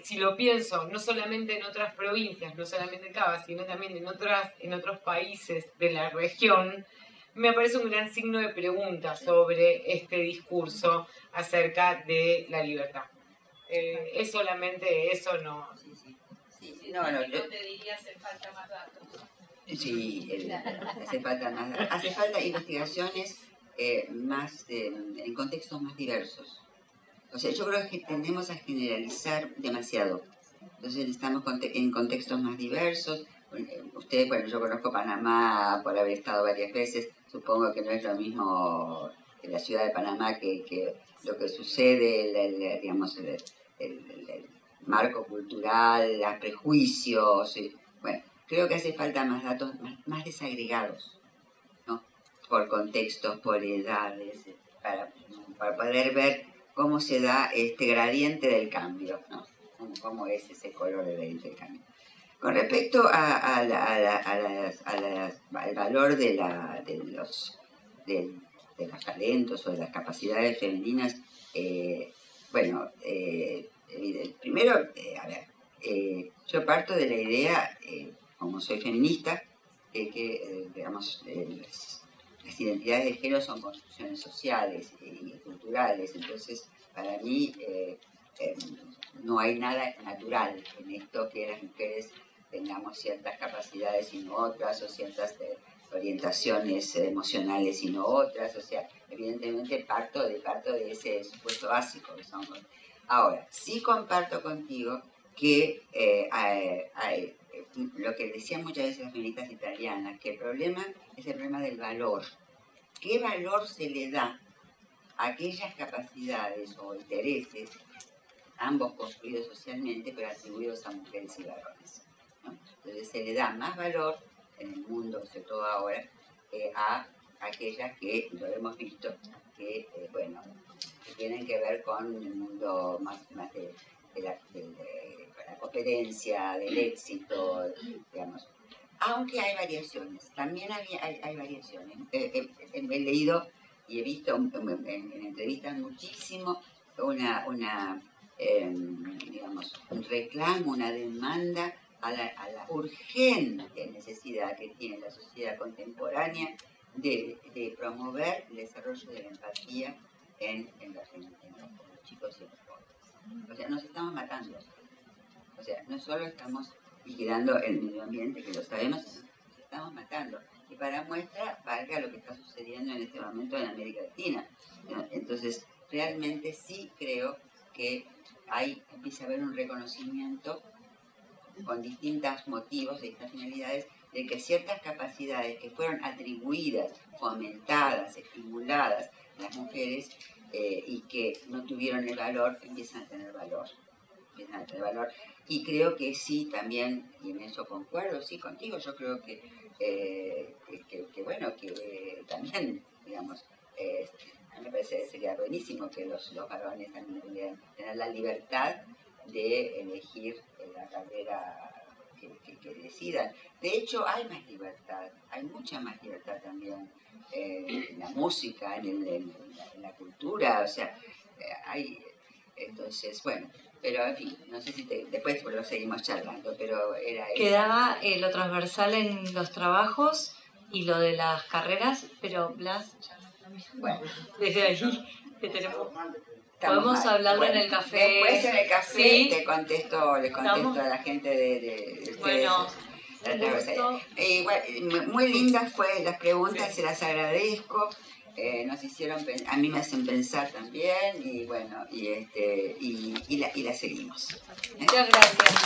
si lo pienso, no solamente en otras provincias, no solamente en Cava, sino también en otros países de la región, me parece un gran signo de pregunta sobre este discurso acerca de la libertad. Es solamente eso, no... Yo te diría hace falta más datos. Sí, hace falta investigaciones en contextos más diversos. O sea, yo creo que tendemos a generalizar demasiado. Entonces estamos en contextos más diversos. Ustedes, bueno, yo conozco Panamá por haber estado varias veces. Supongo que no es lo mismo en la ciudad de Panamá que lo que sucede, digamos, el marco cultural, los prejuicios. Bueno, creo que hace falta más datos más desagregados, ¿no? Por contextos, por edades, para poder ver cómo se da este gradiente del cambio, ¿no? Cómo es ese color del gradiente del cambio. Con respecto al valor de los talentos o de las capacidades femeninas, primero, yo parto de la idea, como soy feminista, que digamos, las identidades de género son construcciones sociales y culturales. Entonces, para mí no hay nada natural en esto que las mujeres tengamos ciertas capacidades y no otras, o ciertas orientaciones emocionales y no otras. O sea, evidentemente parto de ese supuesto básico que son. Ahora, sí comparto contigo que lo que decían muchas veces las feministas italianas, que el problema es el problema del valor. ¿Qué valor se le da a aquellas capacidades o intereses, ambos construidos socialmente, pero atribuidos a mujeres y varones, ¿no? Entonces se le da más valor en el mundo, sobre todo ahora, a aquellas que lo hemos visto, que, bueno, que tienen que ver con el mundo más de la competencia, del éxito, digamos. Aunque hay variaciones, también hay variaciones. He leído y he visto en entrevistas muchísimo digamos, un reclamo, una demanda a la urgente necesidad que tiene la sociedad contemporánea de promover el desarrollo de la empatía en los chicos y los jóvenes. O sea, nos estamos matando. O sea, no solo estamos liquidando el medio ambiente, que lo sabemos, nos estamos matando. Y para muestra, valga lo que está sucediendo en este momento en América Latina. Entonces, realmente sí creo que empieza a haber un reconocimiento con distintos motivos, distintas finalidades, de que ciertas capacidades que fueron atribuidas, fomentadas, estimuladas a las mujeres y que no tuvieron el valor, empiezan a tener valor. Y creo que sí, también, y en eso concuerdo, sí, contigo, yo creo que bueno, que también, digamos, a mí me parece que sería buenísimo que los varones también pudieran tener la libertad de elegir la carrera que decidan. De hecho, hay más libertad, hay mucha más libertad también en la música, en la cultura, o sea, entonces, bueno, pero en fin, no sé si después lo seguimos charlando, pero era eso. Quedaba lo transversal en los trabajos y lo de las carreras, pero Blas, bueno, desde allí que tenemos... Estamos Podemos mal. hablarlo Bueno, en el café. Después en el café ¿Sí? les contesto a la gente de ustedes. Bueno, igual, muy lindas fue las preguntas, se las agradezco. Nos hicieron, a mí me hacen pensar también y bueno, y la seguimos. Muchas gracias.